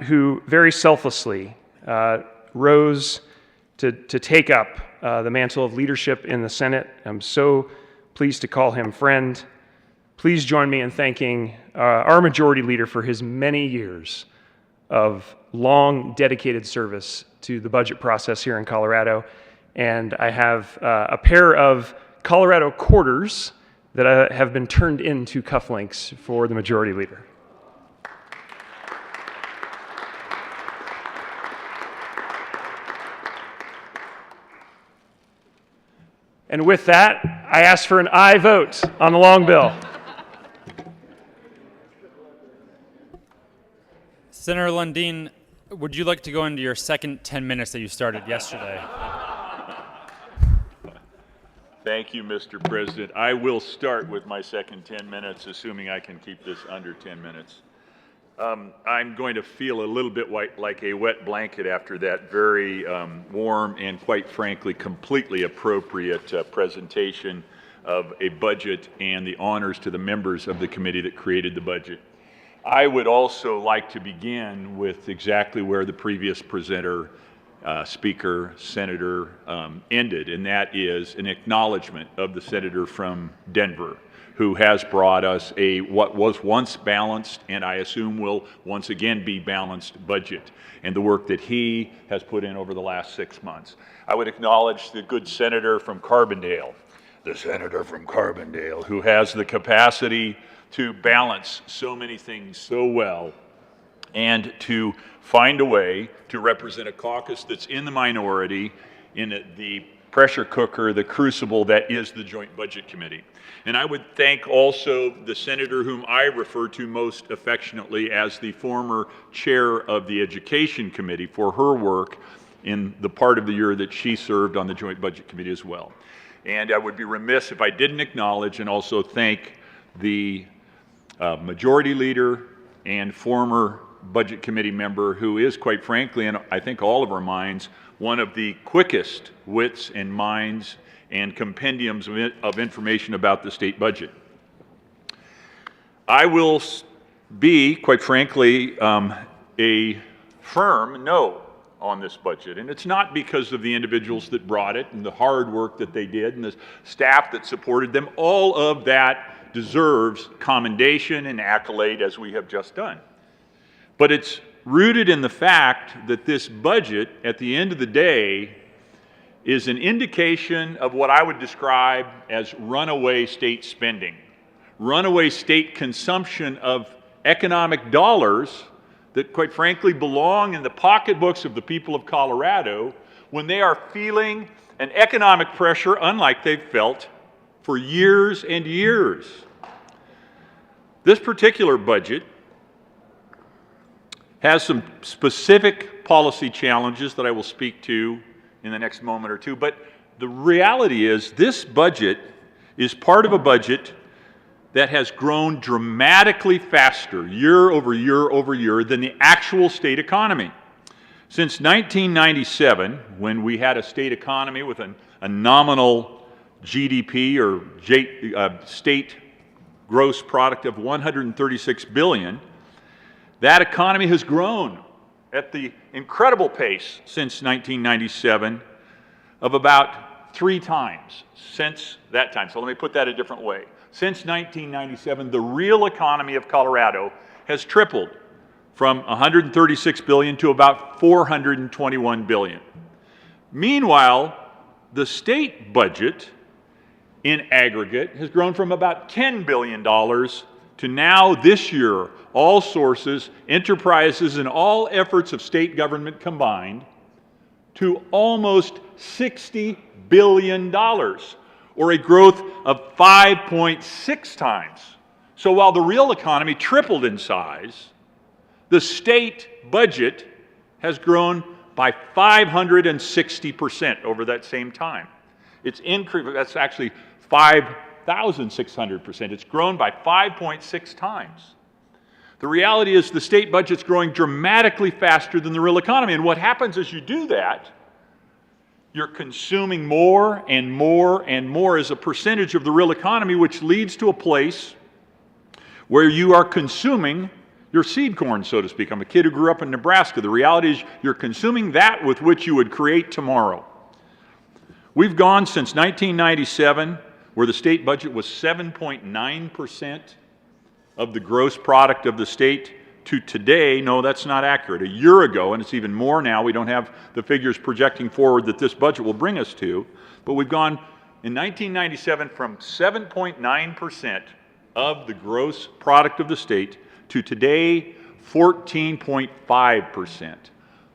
who very selflessly rose to take up the mantle of leadership in the Senate. I'm so pleased to call him friend. Please join me in thanking our Majority Leader for his many years of long, dedicated service to the budget process here in Colorado. And I have a pair of Colorado quarters that have been turned into cufflinks for the Majority Leader. And with that, I ask for an aye vote on the long bill. Senator Lundin, would you like to go into your second 10 minutes that you started yesterday? Thank you, Mr. President. I will start with my second 10 minutes, assuming I can keep this under 10 minutes. I'm going to feel a little bit like a wet blanket after that very warm and, quite frankly, completely appropriate presentation of a budget and the honors to the members of the committee that created the budget. I would also like to begin with exactly where the previous presenter, speaker, senator ended, and that is an acknowledgement of the senator from Denver, who has brought us what was once balanced, and I assume will once again be balanced budget, and the work that he has put in over the last 6 months. I would acknowledge the good senator from Carbondale, who has the capacity to balance so many things so well and to find a way to represent a caucus that's in the minority in the pressure cooker, the crucible that is the Joint Budget Committee. And I would thank also the senator whom I refer to most affectionately as the former chair of the Education Committee for her work in the part of the year that she served on the Joint Budget Committee as well. And I would be remiss if I didn't acknowledge and also thank the Majority Leader and former Budget Committee member who is, quite frankly, in I think all of our minds, one of the quickest wits and minds and compendiums of information about the state budget. I will be, quite frankly, a firm no on this budget. And it's not because of the individuals that brought it and the hard work that they did and the staff that supported them. All of that deserves commendation and accolade, as we have just done. But it's rooted in the fact that this budget, at the end of the day, is an indication of what I would describe as runaway state spending, runaway state consumption of economic dollars that, quite frankly, belong in the pocketbooks of the people of Colorado when they are feeling an economic pressure unlike they've felt for years and years. This particular budget has some specific policy challenges that I will speak to in the next moment or two, but the reality is this budget is part of a budget that has grown dramatically faster year over year over year than the actual state economy. Since 1997, when we had a state economy with a nominal GDP or state gross product of $136 billion, that economy has grown at the incredible pace since 1997 of about 3 times since that time. So let me put that a different way. Since 1997, the real economy of Colorado has tripled from $136 billion to about $421 billion. Meanwhile, the state budget in aggregate has grown from about $10 billion to now, this year, all sources, enterprises, and all efforts of state government combined, to almost $60 billion, or a growth of 5.6 times. So while the real economy tripled in size, the state budget has grown by 560% over that same time. It's increased, that's actually 5,600%. It's grown by 5.6 times. The reality is the state budget's growing dramatically faster than the real economy. And what happens as you do that, you're consuming more and more and more as a percentage of the real economy, which leads to a place where you are consuming your seed corn, so to speak. I'm a kid who grew up in Nebraska. The reality is you're consuming that with which you would create tomorrow. We've gone since 1997, where the state budget was 7.9% of the gross product of the state, to today, no, that's not accurate. A year ago, and it's even more now, we don't have the figures projecting forward that this budget will bring us to, but we've gone in 1997 from 7.9% of the gross product of the state to today 14.5%.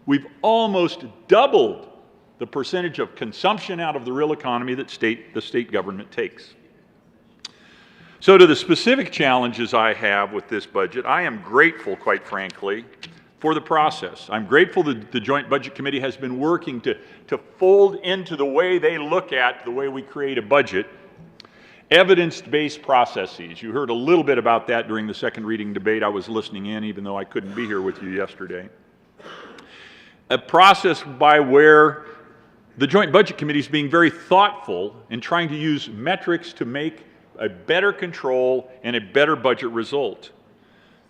We've almost doubled the percentage of consumption out of the real economy that the state government takes. So to the specific challenges I have with this budget, I am grateful, quite frankly, for the process. I'm grateful that the Joint Budget Committee has been working to fold into the way they look at the way we create a budget, evidence-based processes. You heard a little bit about that during the second reading debate. I was listening in, even though I couldn't be here with you yesterday. A process by where the Joint Budget Committee is being very thoughtful in trying to use metrics to make a better control and a better budget result.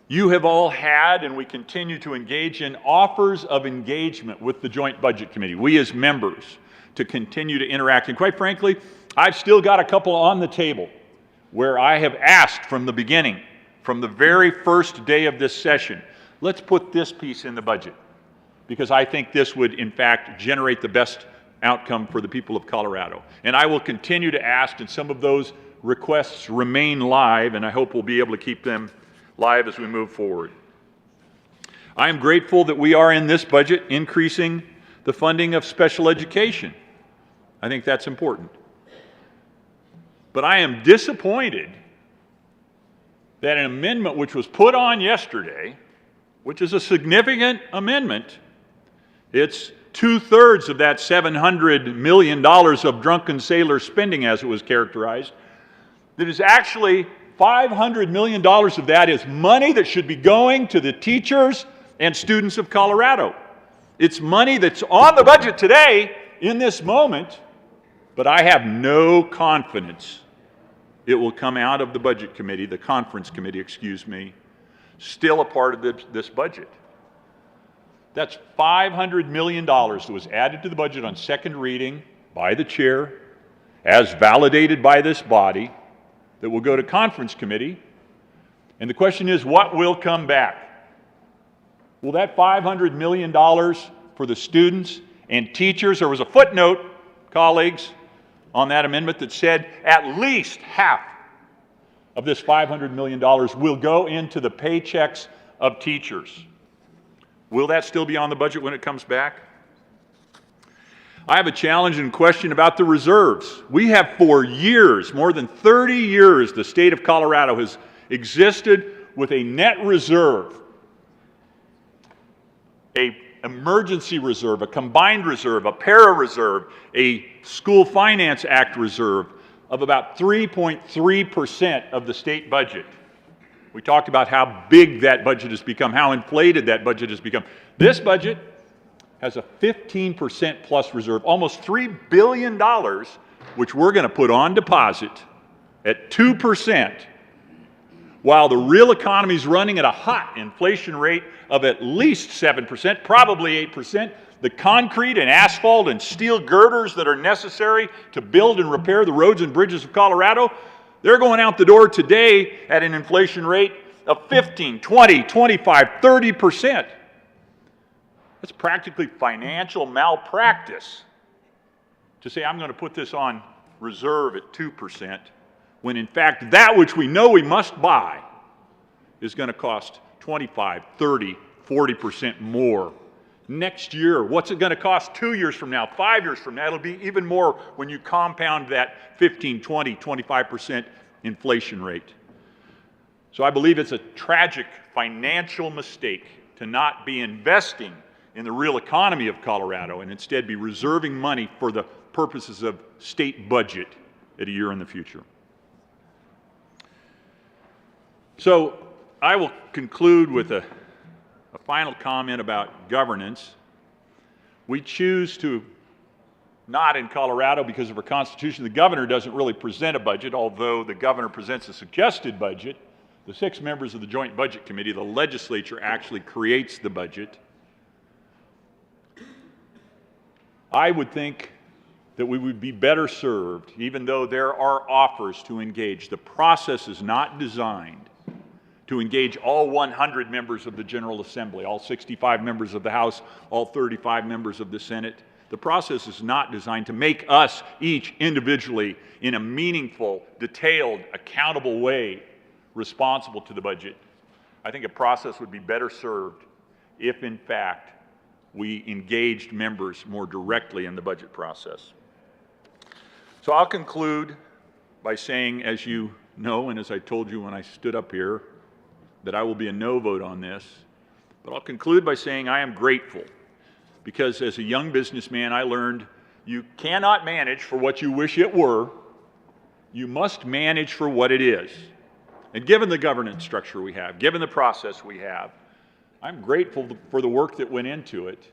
You have all had, and we continue to engage in, offers of engagement with the Joint Budget Committee, we as members, to continue to interact. And quite frankly, I've still got a couple on the table where I have asked from the beginning, from the very first day of this session, let's put this piece in the budget, because I think this would, in fact, generate the best outcome for the people of Colorado. And I will continue to ask, and some of those requests remain live, and I hope we'll be able to keep them live as we move forward. I am grateful that we are in this budget increasing the funding of special education. I think that's important. But I am disappointed that an amendment which was put on yesterday, which is a significant amendment, it's 2/3 of that $700 million of drunken sailor spending, as it was characterized, that is actually $500 million of that is money that should be going to the teachers and students of Colorado. It's money that's on the budget today in this moment, but I have no confidence it will come out of the budget committee, the conference committee, excuse me, still a part of this budget. That's $500 million that was added to the budget on second reading by the chair, as validated by this body, that will go to conference committee. And the question is, what will come back? Will that $500 million for the students and teachers, there was a footnote, colleagues, on that amendment that said at least half of this $500 million will go into the paychecks of teachers. Will that still be on the budget when it comes back? I have a challenge and question about the reserves. We have for years, more than 30 years, the state of Colorado has existed with a net reserve, an emergency reserve, a combined reserve, a para-reserve, a School Finance Act reserve of about 3.3% of the state budget. We talked about how big that budget has become, how inflated that budget has become. This budget has a 15% plus reserve, almost $3 billion, which we're going to put on deposit at 2%, while the real economy is running at a hot inflation rate of at least 7%, probably 8%. The concrete and asphalt and steel girders that are necessary to build and repair the roads and bridges of Colorado, they're going out the door today at an inflation rate of 15, 20, 25, 30%. That's practically financial malpractice to say, I'm going to put this on reserve at 2%, when in fact that which we know we must buy is going to cost 25, 30, 40% more. Next year, what's it going to cost 2 years from now, 5 years from now? It'll be even more when you compound that 15, 20, 25% inflation rate. So I believe it's a tragic financial mistake to not be investing in the real economy of Colorado and instead be reserving money for the purposes of state budget at a year in the future. So I will conclude with a final comment about governance. We choose to not in Colorado because of our Constitution. The governor doesn't really present a budget, although the governor presents a suggested budget. The 6 members of the Joint Budget Committee, the legislature actually creates the budget. I would think that we would be better served, even though there are offers to engage. The process is not designed to engage all 100 members of the General Assembly, all 65 members of the House, all 35 members of the Senate. The process is not designed to make us each individually, in a meaningful, detailed, accountable way, responsible to the budget. I think a process would be better served if, in fact, we engaged members more directly in the budget process. So I'll conclude by saying, as you know, and as I told you when I stood up here, that I will be a no vote on this. But I'll conclude by saying I am grateful, because as a young businessman, I learned you cannot manage for what you wish it were. You must manage for what it is. And given the governance structure we have, given the process we have, I'm grateful for the work that went into it.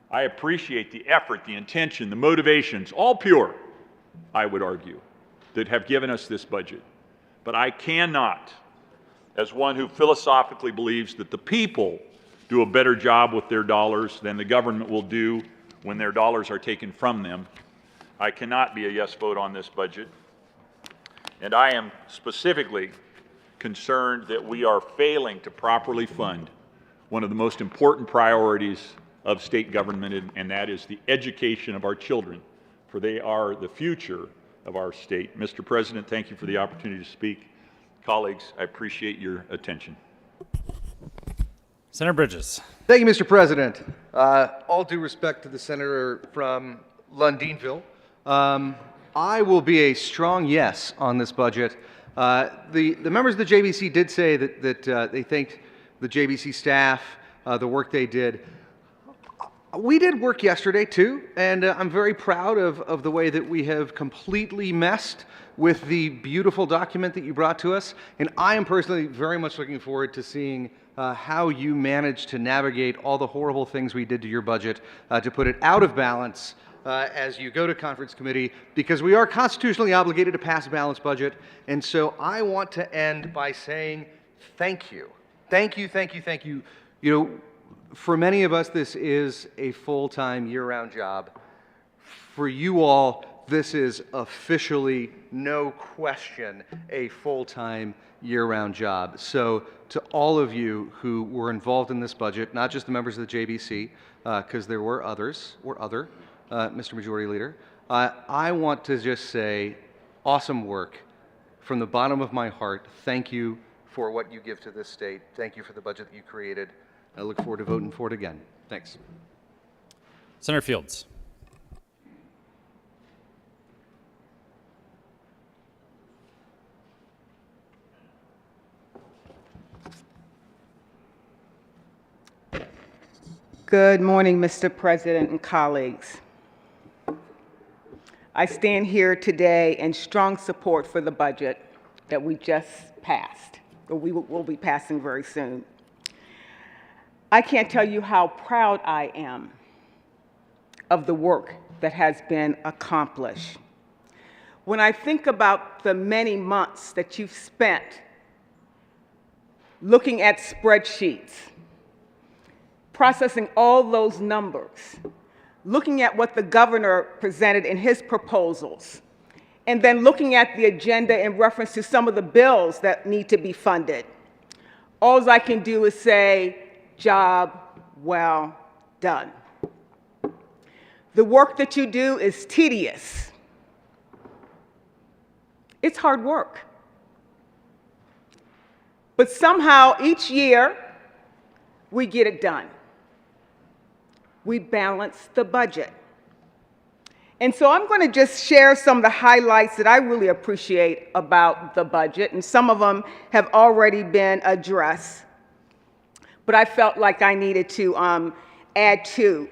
I appreciate the effort, the intention, the motivations, all pure, I would argue, that have given us this budget. But I cannot, as one who philosophically believes that the people do a better job with their dollars than the government will do when their dollars are taken from them, I cannot be a yes vote on this budget. And I am specifically concerned that we are failing to properly fund one of the most important priorities of state government, and that is the education of our children, for they are the future of our state. Mr. President, thank you for the opportunity to speak. Colleagues, I appreciate your attention. Senator Bridges. Thank you, Mr. President. All due respect to the senator from Lundeenville, I will be a strong yes on this budget. The members of the JBC did say that they thanked the JBC staff, the work they did. We did work yesterday too, and I'm very proud of the way that we have completely messed with the beautiful document that you brought to us. And I am personally very much looking forward to seeing how you managed to navigate all the horrible things we did to your budget to put it out of balance as you go to conference committee, because we are constitutionally obligated to pass a balanced budget. And so I want to end by saying thank you. Thank you, thank you, thank you. You know, for many of us, this is a full-time, year-round job. For you all, this is officially, no question, a full-time, year-round job. So to all of you who were involved in this budget, not just the members of the JBC, because there were others, Mr. Majority Leader, I want to just say awesome work from the bottom of my heart. Thank you for what you give to this state. Thank you for the budget that you created. I look forward to voting for it again. Thanks. Senator Fields. Good morning, Mr. President and colleagues. I stand here today in strong support for the budget that we just passed, or we will be passing very soon. I can't tell you how proud I am of the work that has been accomplished. When I think about the many months that you've spent looking at spreadsheets, processing all those numbers, looking at what the governor presented in his proposals, and then looking at the agenda in reference to some of the bills that need to be funded, all I can do is say, job well done. The work that you do is tedious. It's hard work. But somehow each year we get it done. We balance the budget. And so I'm going to just share some of the highlights that I really appreciate about the budget, and some of them have already been addressed. But I felt like I needed to add to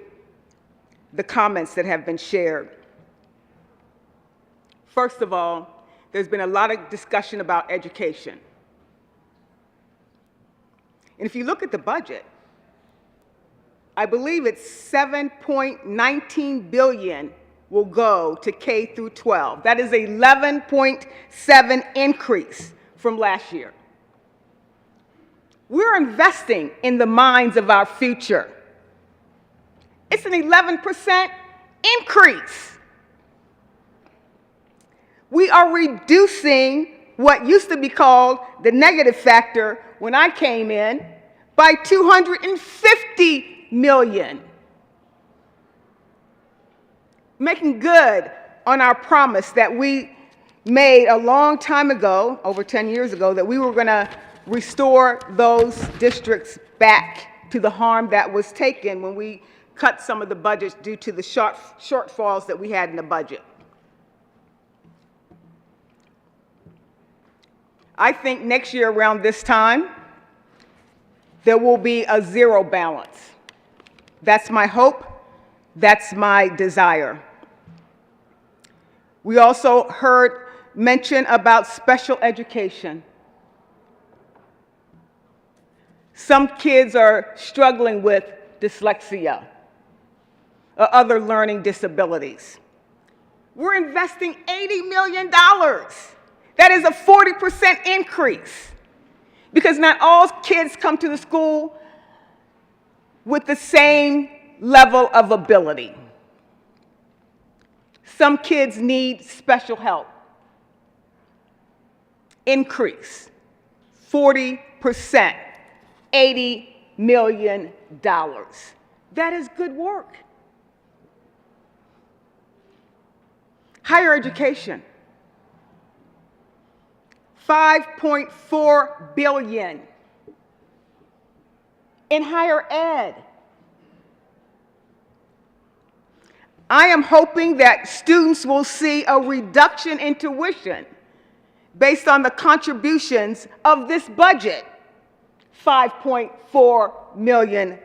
the comments that have been shared. First of all, there's been a lot of discussion about education. And if you look at the budget, I believe it's $7.19 billion will go to K through 12. That is an 11.7 increase from last year. We're investing in the minds of our future. It's an 11% increase. We are reducing what used to be called the negative factor when I came in by $250 million. Making good on our promise that we made a long time ago, over 10 years ago, that we were going to restore those districts back to the harm that was taken when we cut some of the budgets due to the shortfalls that we had in the budget. I think next year around this time, there will be a zero balance. That's my hope. That's my desire. We also heard mention about special education. Some kids are struggling with dyslexia or other learning disabilities. We're investing $80 million. That is a 40% increase, because not all kids come to the school with the same level of ability. Some kids need special help. Increase, 40%, $80 million. That is good work. Higher education, $5.4 billion. In higher ed, I am hoping that students will see a reduction in tuition based on the contributions of this budget, $5.4 million.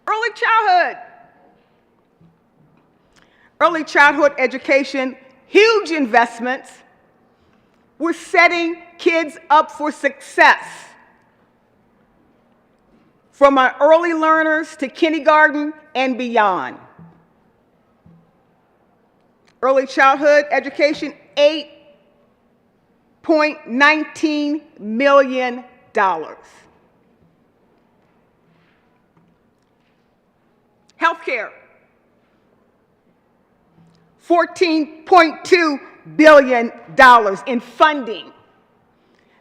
Early childhood. Early childhood education, huge investments. We're setting kids up for success. From our early learners to kindergarten and beyond. Early childhood education, $8.19 million. Healthcare, $14.2 billion in funding.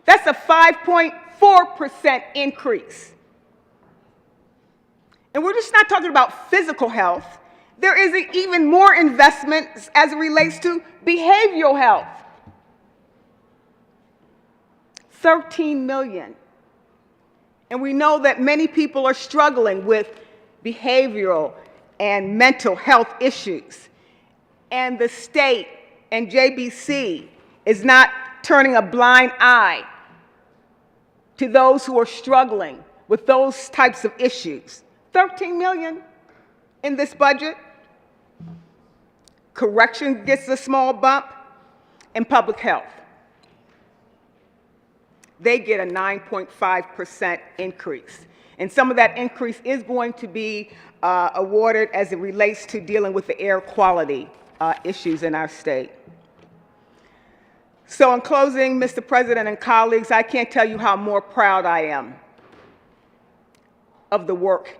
That's a 5.4% increase. And we're just not talking about physical health. There is even more investments as it relates to behavioral health. $13 million. And we know that many people are struggling with behavioral and mental health issues. And the state and JBC is not turning a blind eye to those who are struggling with those types of issues. $13 million in this budget. Correction gets a small bump, and public health. They get a 9.5% increase. And some of that increase is going to be awarded as it relates to dealing with the air quality issues in our state. So in closing, Mr. President and colleagues, I can't tell you how more proud I am of the work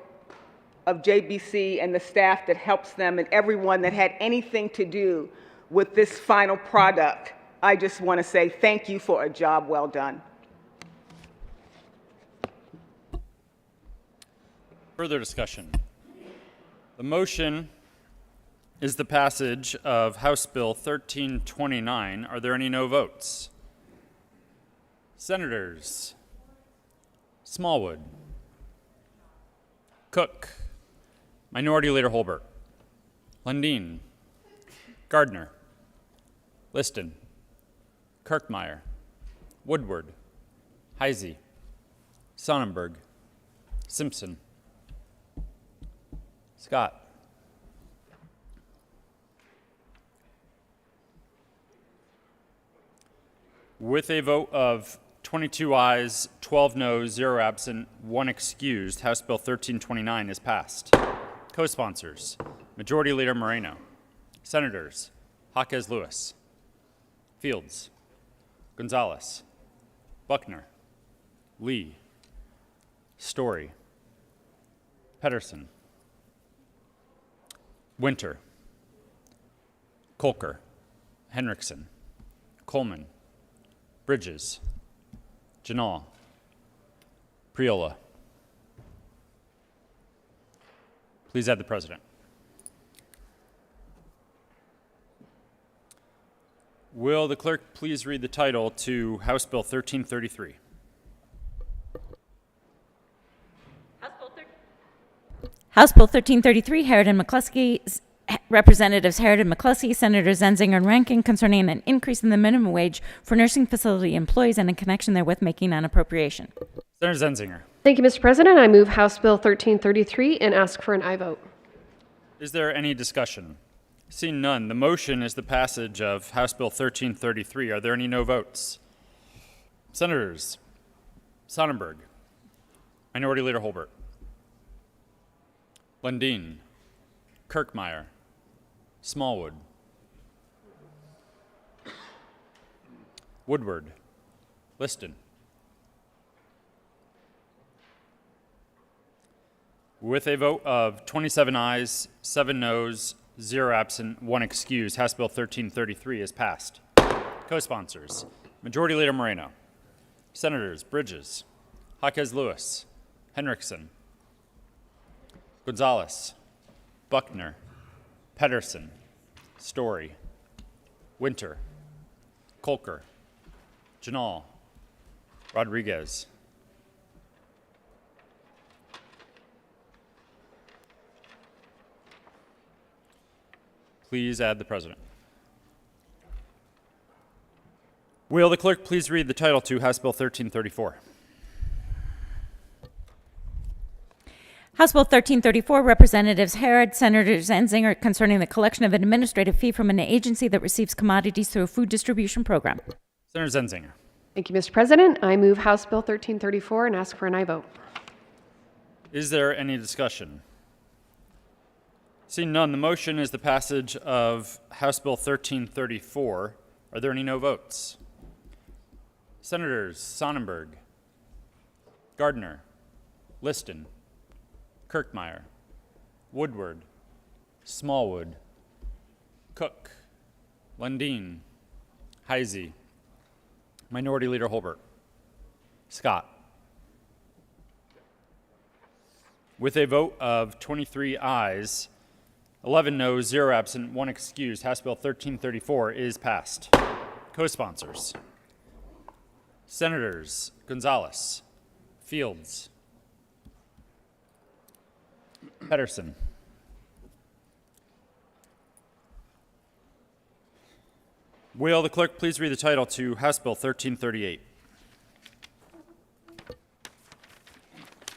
of JBC and the staff that helps them and everyone that had anything to do with this final product. I just want to say thank you for a job well done. Further discussion. The motion is the passage of House Bill 1329. Are there any no votes? Senators Smallwood, Cook, Minority Leader Holbert, Lundin, Gardner, Liston, Kirkmeyer, Woodward, Heisey, Sonnenberg, Simpson, Scott. With a vote of 22 ayes, 12 noes, 0 absent, 1 excused, House Bill 1329 is passed. Co-sponsors, Majority Leader Moreno. Senators, Jaquez Lewis, Fields, Gonzalez, Buckner, Lee, Story, Pedersen, Winter, Kolker, Henriksen, Coleman, Bridges, Janal, Priola. Please add the president. Will the clerk please read the title to House Bill 1333? House Bill 1333, Harrod and McCluskey, Representatives Harrod and McCluskey, Senators Zenzinger and Rankin, concerning an increase in the minimum wage for nursing facility employees and in connection therewith making an appropriation. Senator Zenzinger. Thank you, Mr. President. I move House Bill 1333 and ask for an aye vote. Is there any discussion? Seeing none, the motion is the passage of House Bill 1333. Are there any no votes? Senators Sonnenberg, Minority Leader Holbert, Lundin, Kirkmeyer, Smallwood, Woodward, Liston. With a vote of 27 ayes, 7 noes, 0 absent, 1 excused, House Bill 1333 is passed. Co-sponsors, Majority Leader Moreno. Senators Bridges, Jaquez Lewis, Henriksen, Gonzalez, Buckner, Pedersen, Story, Winter, Kolker, Janal, Rodriguez, Please add the president. Will the clerk please read the title to House Bill 1334? House Bill 1334, Representatives Harrod, Senators Enzinger, concerning the collection of an administrative fee from an agency that receives commodities through a food distribution program. Senator Zenzinger. Thank you, Mr. President. I move House Bill 1334 and ask for an aye vote. Is there any discussion? Seeing none, the motion is the passage of House Bill 1334. Are there any no votes? Senators Sonnenberg, Gardner, Liston, Kirkmeyer, Woodward, Smallwood, Cook, Lundeen, Heisey, Minority Leader Holbert, Scott. With a vote of 23 ayes, 11 noes, 0 absent, 1 excused, House Bill 1334 is passed. Co-sponsors: Senators Gonzalez, Fields, Pedersen, will the clerk please read the title to House Bill 1338?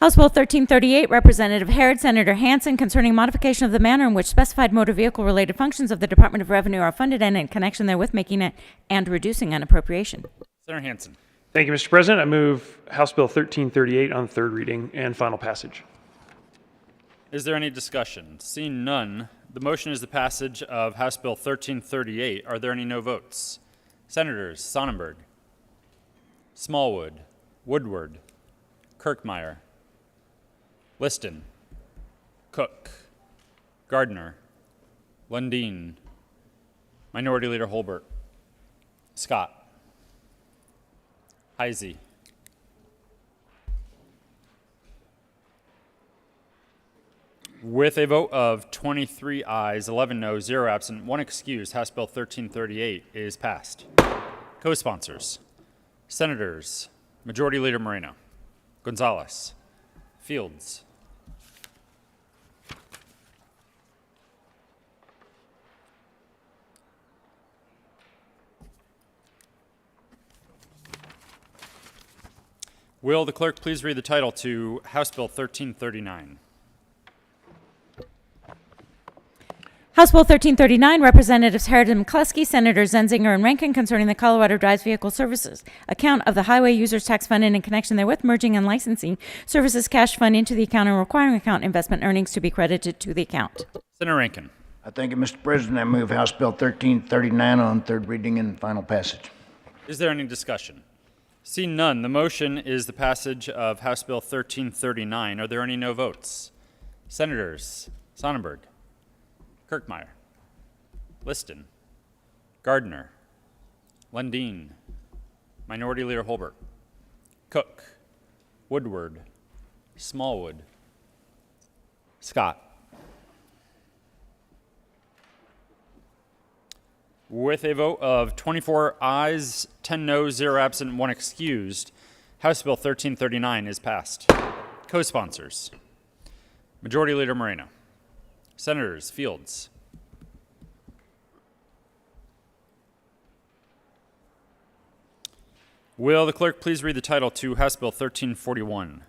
House Bill 1338, Representative Harrod, Senator Hansen, concerning modification of the manner in which specified motor vehicle-related functions of the Department of Revenue are funded and in connection therewith making it and reducing an appropriation. Senator Hansen. Thank you, Mr. President. I move House Bill 1338 on third reading and final passage. Is there any discussion? Seeing none, the motion is the passage of House Bill 1338. Are there any no votes? Senators Sonnenberg, Smallwood, Woodward, Kirkmeyer, Liston, Cook, Gardner, Lundeen, Minority Leader Holbert, Scott, Heisey, with a vote of 23 ayes, 11 noes, 0 absent, 1 excused, House Bill 1338 is passed. Co-sponsors: Senators Majority Leader Moreno, Gonzalez, Fields, will the clerk please read the title to House Bill 1339? House Bill 1339, Representatives Harrod and McCluskey, Senators Zenzinger and Rankin, concerning the Colorado Drives Vehicle Services account of the Highway Users Tax Fund and in connection therewith merging and licensing services cash fund into the account and requiring account investment earnings to be credited to the account. Senator Rankin. Thank you, Mr. President. I move House Bill 1339 on third reading and final passage. Is there any discussion? Seeing none, the motion is the passage of House Bill 1339. Are there any no votes? Senators Sonnenberg, Kirkmeyer, Liston, Gardner, Lundeen, Minority Leader Holbert, Cook, Woodward, Smallwood, Scott. With a vote of 24 ayes, 10 noes, 0 absent, 1 excused, House Bill 1339 is passed. Co-sponsors: Majority Leader Moreno, Senators Fields, will the clerk please read the title to House Bill 1341?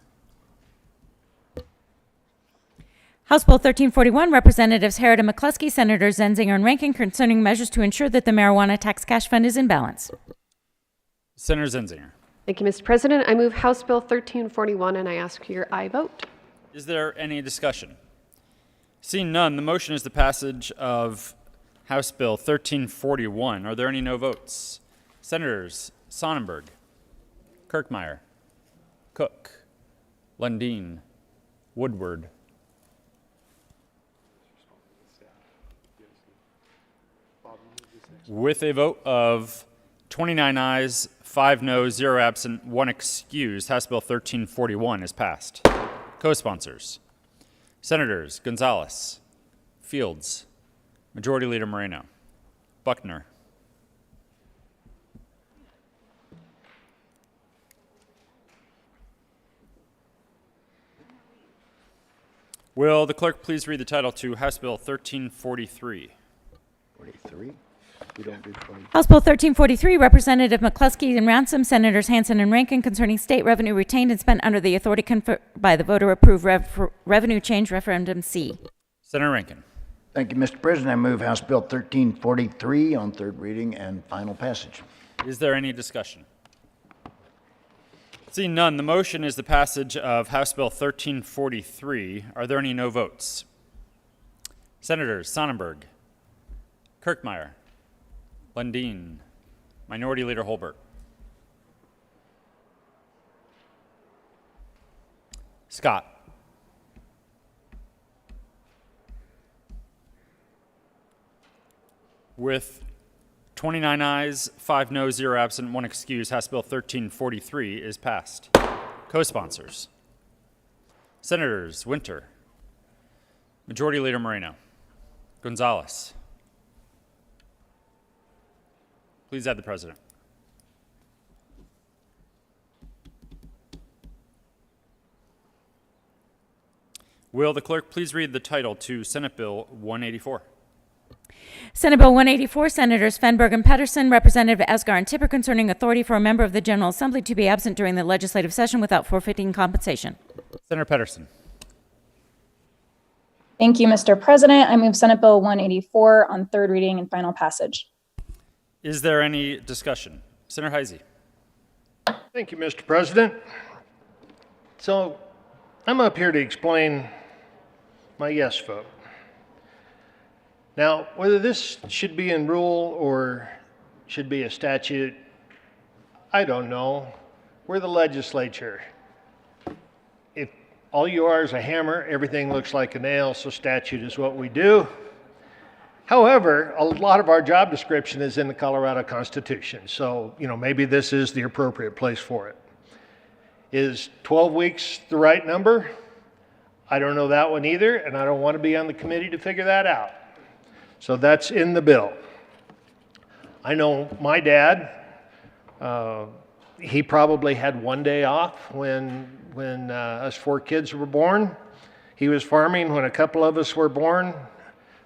House Bill 1341, Representatives Harrod and McCluskey, Senators Zenzinger and Rankin, concerning measures to ensure that the marijuana tax cash fund is in balance. Senator Zenzinger. Thank you, Mr. President. I move House Bill 1341 and I ask for your aye vote. Is there any discussion? Seeing none, the motion is the passage of House Bill 1341. Are there any no votes? Senators Sonnenberg, Kirkmeyer, Cook, Lundeen, Woodward, with a vote of 29 ayes, 5 noes, 0 absent, 1 excused, House Bill 1341 is passed. Co-sponsors: Senators Gonzalez, Fields, Majority Leader Moreno, Buckner, will the clerk please read the title to House Bill 1343? House Bill 1343, Representative McCluskey and Ransom, Senators Hansen and Rankin, concerning state revenue retained and spent under the authority conferred by the voter-approved revenue change referendum C. Senator Rankin. Thank you, Mr. President. I move House Bill 1343 on third reading and final passage. Is there any discussion? Seeing none, the motion is the passage of House Bill 1343. Are there any no votes? Senators Sonnenberg, Kirkmeyer, Lundin, Minority Leader Holbert. Scott. With 29 ayes, 5 no, 0 absent, 1 excused, House Bill 1343 is passed. Co-sponsors. Senators Winter, Majority Leader Moreno, Gonzalez. Please add the president. Will the clerk please read the title to Senate Bill 184? Senate Bill 184, Senators Fenberg and Pedersen, Representative Asgar and Tipper, concerning authority for a member of the General Assembly to be absent during the legislative session without forfeiting compensation. Senator Pedersen. Thank you, Mr. President. I move Senate Bill 184 on third reading and final passage. Is there any discussion? Senator Heisey. Thank you, Mr. President. So I'm up here to explain my yes vote. Now, whether this should be in rule or should be a statute, I don't know. We're the legislature. If all you are is a hammer, everything looks like a nail, so statute is what we do. However, a lot of our job description is in the Colorado Constitution, so maybe this is the appropriate place for it. Is 12 weeks the right number? I don't know that one either, and I don't want to be on the committee to figure that out. So that's in the bill. I know my dad, he probably had one day off when us 4 kids were born. He was farming when a couple of us were born.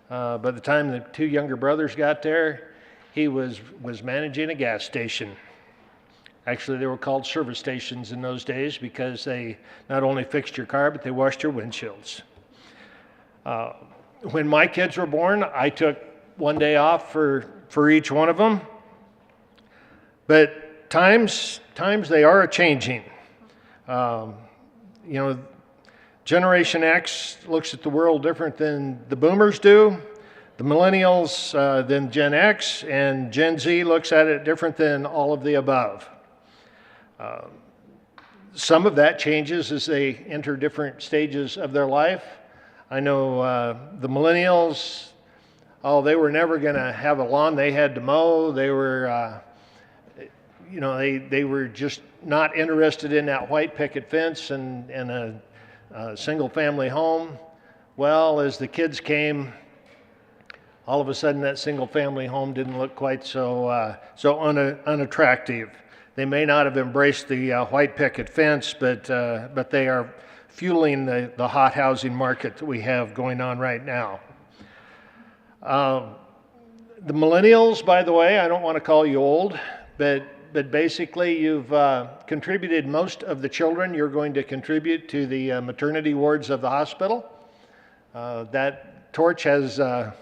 By the time the 2 younger brothers got there, he was managing a gas station. Actually, they were called service stations in those days because they not only fixed your car, but they washed your windshields. When my kids were born, I took one day off for each one of them. But times they are a-changing. Generation X looks at the world different than the boomers do, the millennials than Gen X, and Gen Z looks at it different than all of the above. Some of that changes as they enter different stages of their life. I know the millennials, they were never going to have a lawn they had to mow. They were, they were just not interested in that white picket fence and a single-family home. Well, as the kids came, all of a sudden that single-family home didn't look quite so unattractive. They may not have embraced the white picket fence, but they are fueling the hot housing market that we have going on right now. The millennials, by the way, I don't want to call you old, but basically you've contributed most of the children you're going to contribute to the maternity wards of the hospital. That torch has, I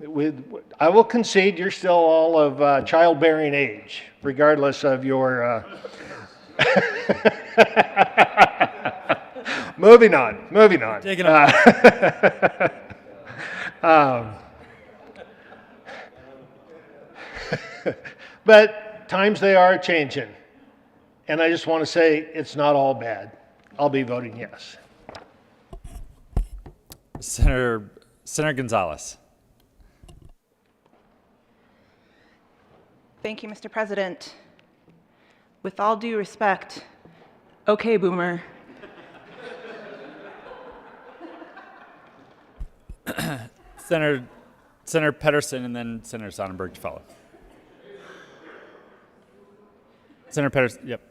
will concede you're still all of childbearing age, regardless of your... Moving on. Take it on. But times they are changing. And I just want to say it's not all bad. I'll be voting yes. Senator Gonzalez. Thank you, Mr. President. With all due respect, okay, boomer. Senator Pedersen and then Senator Sonnenberg to follow. Senator Pedersen, yep.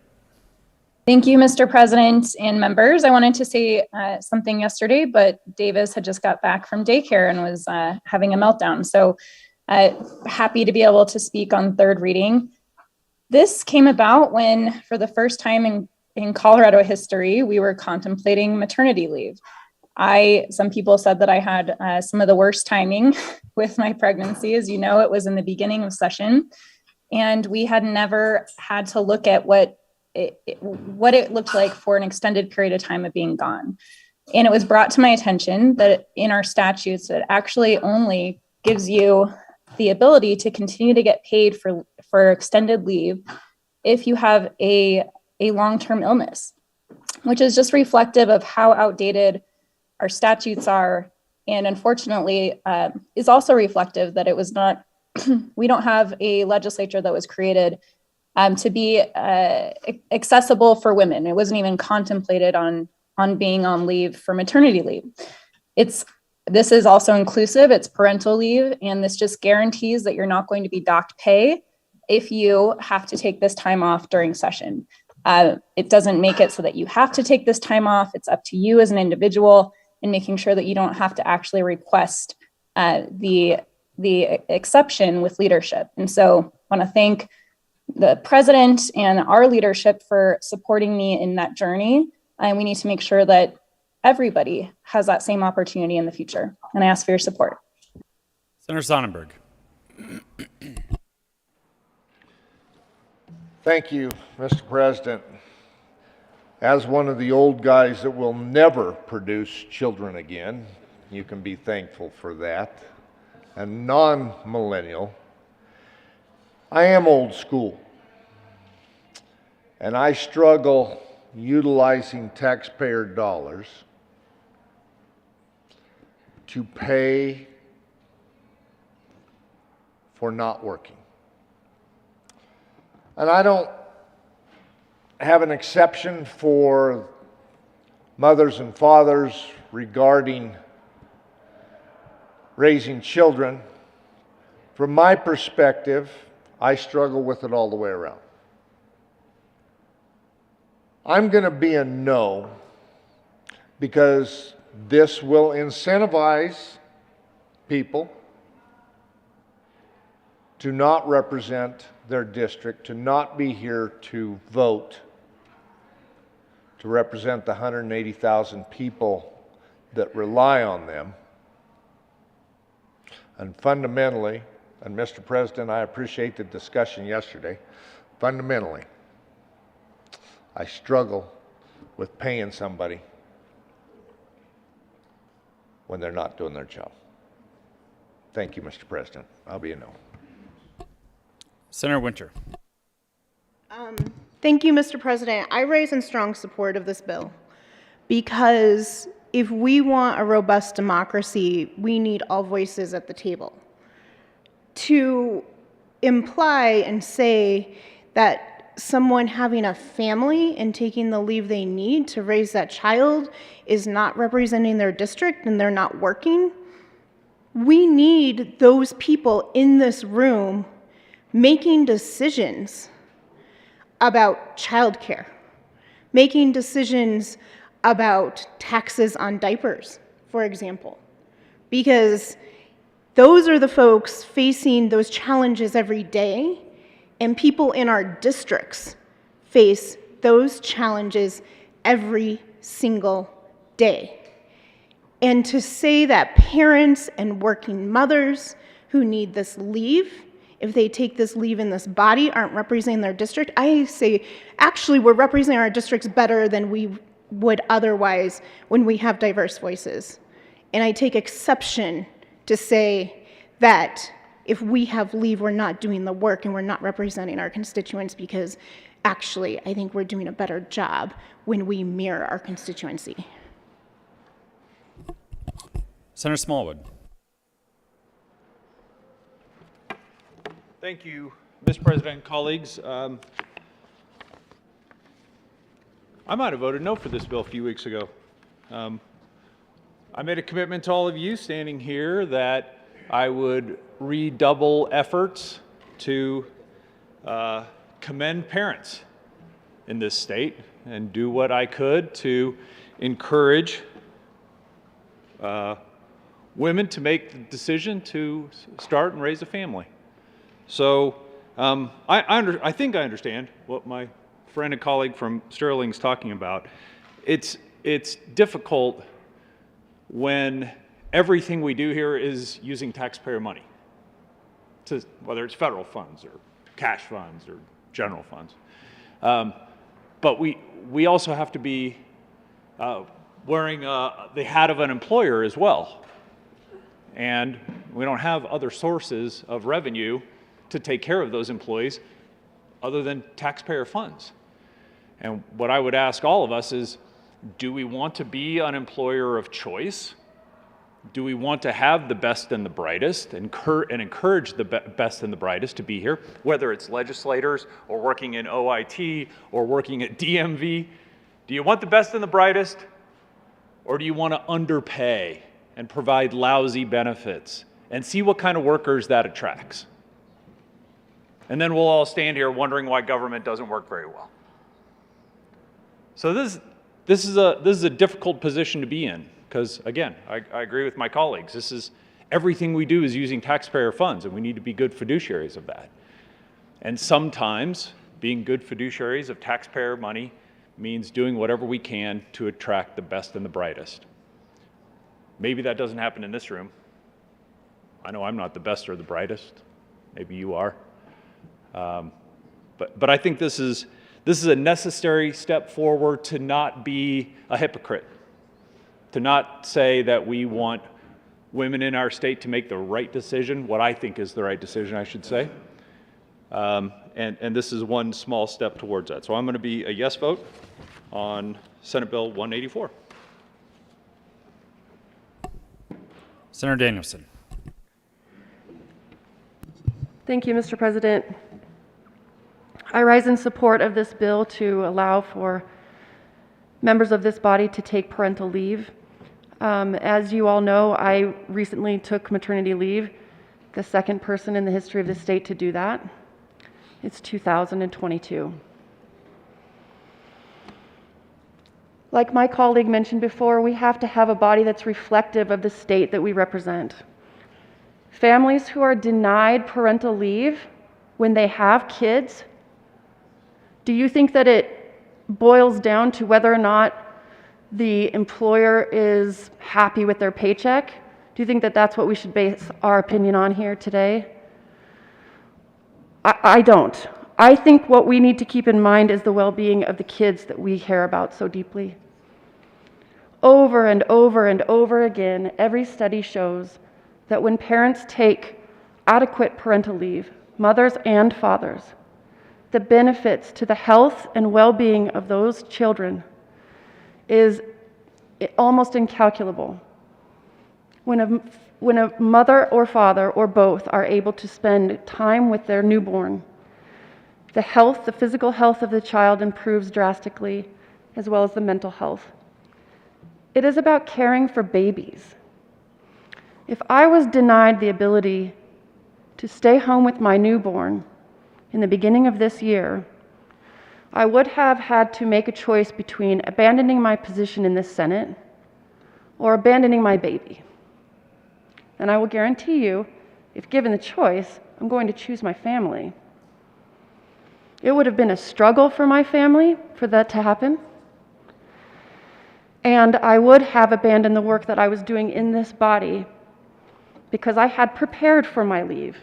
Thank you, Mr. President and members. I wanted to say something yesterday, but Davis had just got back from daycare and was having a meltdown. So Happy to be able to speak on third reading. This came about when, for the first time in Colorado history, we were contemplating maternity leave. Some people said that I had some of the worst timing with my pregnancy. As you know, it was in the beginning of session, and we had never had to look at what it looked like for an extended period of time of being gone. And it was brought to my attention that in our statutes, it actually only gives you the ability to continue to get paid for extended leave if you have a long-term illness, which is just reflective of how outdated our statutes are. And unfortunately, is also reflective that it was not, we don't have a legislature that was created to be accessible for women. It wasn't even contemplated on being on leave for maternity leave. This is also inclusive, it's parental leave, and this just guarantees that you're not going to be docked pay if you have to take this time off during session. It doesn't make it so that you have to take this time off. It's up to you as an individual in making sure that you don't have to actually request the exception with leadership. And so I want to thank the president and our leadership for supporting me in that journey. And we need to make sure that everybody has that same opportunity in the future. And I ask for your support. Senator Sonnenberg. Thank you, Mr. President. As one of the old guys that will never produce children again, you can be thankful for that, and non-millennial, I am old school, and I struggle utilizing taxpayer dollars to pay for not working. And I don't have an exception for mothers and fathers regarding raising children. From my perspective, I struggle with it all the way around. I'm going to be a no because this will incentivize people to not represent their district, to not be here to vote, to represent the 180,000 people that rely on them. And fundamentally, and Mr. President, I appreciate the discussion yesterday, fundamentally, I struggle with paying somebody when they're not doing their job. Thank you, Mr. President. I'll be a no. Senator Winter. Thank you, Mr. President. I raise in strong support of this bill because if we want a robust democracy, we need all voices at the table. To imply and say that someone having a family and taking the leave they need to raise that child is not representing their district and they're not working, we need those people in this room making decisions about childcare, making decisions about taxes on diapers, for example, because those are the folks facing those challenges every day, and people in our districts face those challenges every single day. And to say that parents and working mothers who need this leave, if they take this leave in this body, aren't representing their district, I say, actually, we're representing our districts better than we would otherwise when we have diverse voices. And I take exception to say that if we have leave, we're not doing the work and we're not representing our constituents, because actually, I think we're doing a better job when we mirror our constituency. Senator Smallwood. Thank you, Mr. President, colleagues. I might have voted no for this bill a few weeks ago. I made a commitment to all of you standing here that I would redouble efforts to commend parents in this state and do what I could to encourage women to make the decision to start and raise a family. So I think I understand what my friend and colleague from Sterling's talking about. It's difficult when everything we do here is using taxpayer money, whether it's federal funds or cash funds or general funds. But we also have to be wearing the hat of an employer as well. And we don't have other sources of revenue to take care of those employees other than taxpayer funds. And what I would ask all of us is, do we want to be an employer of choice? Do we want to have the best and the brightest and encourage the best and the brightest to be here, whether it's legislators or working in OIT or working at DMV? Do you want the best and the brightest, or do you want to underpay and provide lousy benefits and see what kind of workers that attracts? And then we'll all stand here wondering why government doesn't work very well. So this is a difficult position to be in, because again, I agree with my colleagues. Everything we do is using taxpayer funds, and we need to be good fiduciaries of that. And sometimes being good fiduciaries of taxpayer money means doing whatever we can to attract the best and the brightest. Maybe that doesn't happen in this room. I know I'm not the best or the brightest. Maybe you are. But I think this is a necessary step forward to not be a hypocrite, to not say that we want women in our state to make the right decision, what I think is the right decision, I should say. And this is one small step towards that. So I'm going to be a yes vote on Senate Bill 184. Senator Danielson. Thank you, Mr. President. I rise in support of this bill to allow for members of this body to take parental leave. As you all know, I recently took maternity leave, the second person in the history of the state to do that. It's 2022. Like my colleague mentioned before, we have to have a body that's reflective of the state that we represent. Families who are denied parental leave when they have kids, do you think that it boils down to whether or not the employer is happy with their paycheck? Do you think that that's what we should base our opinion on here today? I don't. I think what we need to keep in mind is the well-being of the kids that we care about so deeply. Over and over and over again, every study shows that when parents take adequate parental leave, mothers and fathers, the benefits to the health and well-being of those children is almost incalculable. When a mother or father or both are able to spend time with their newborn, the physical health of the child improves drastically, as well as the mental health. It is about caring for babies. If I was denied the ability to stay home with my newborn in the beginning of this year, I would have had to make a choice between abandoning my position in the Senate or abandoning my baby. And I will guarantee you, if given the choice, I'm going to choose my family. It would have been a struggle for my family for that to happen. And I would have abandoned the work that I was doing in this body because I had prepared for my leave.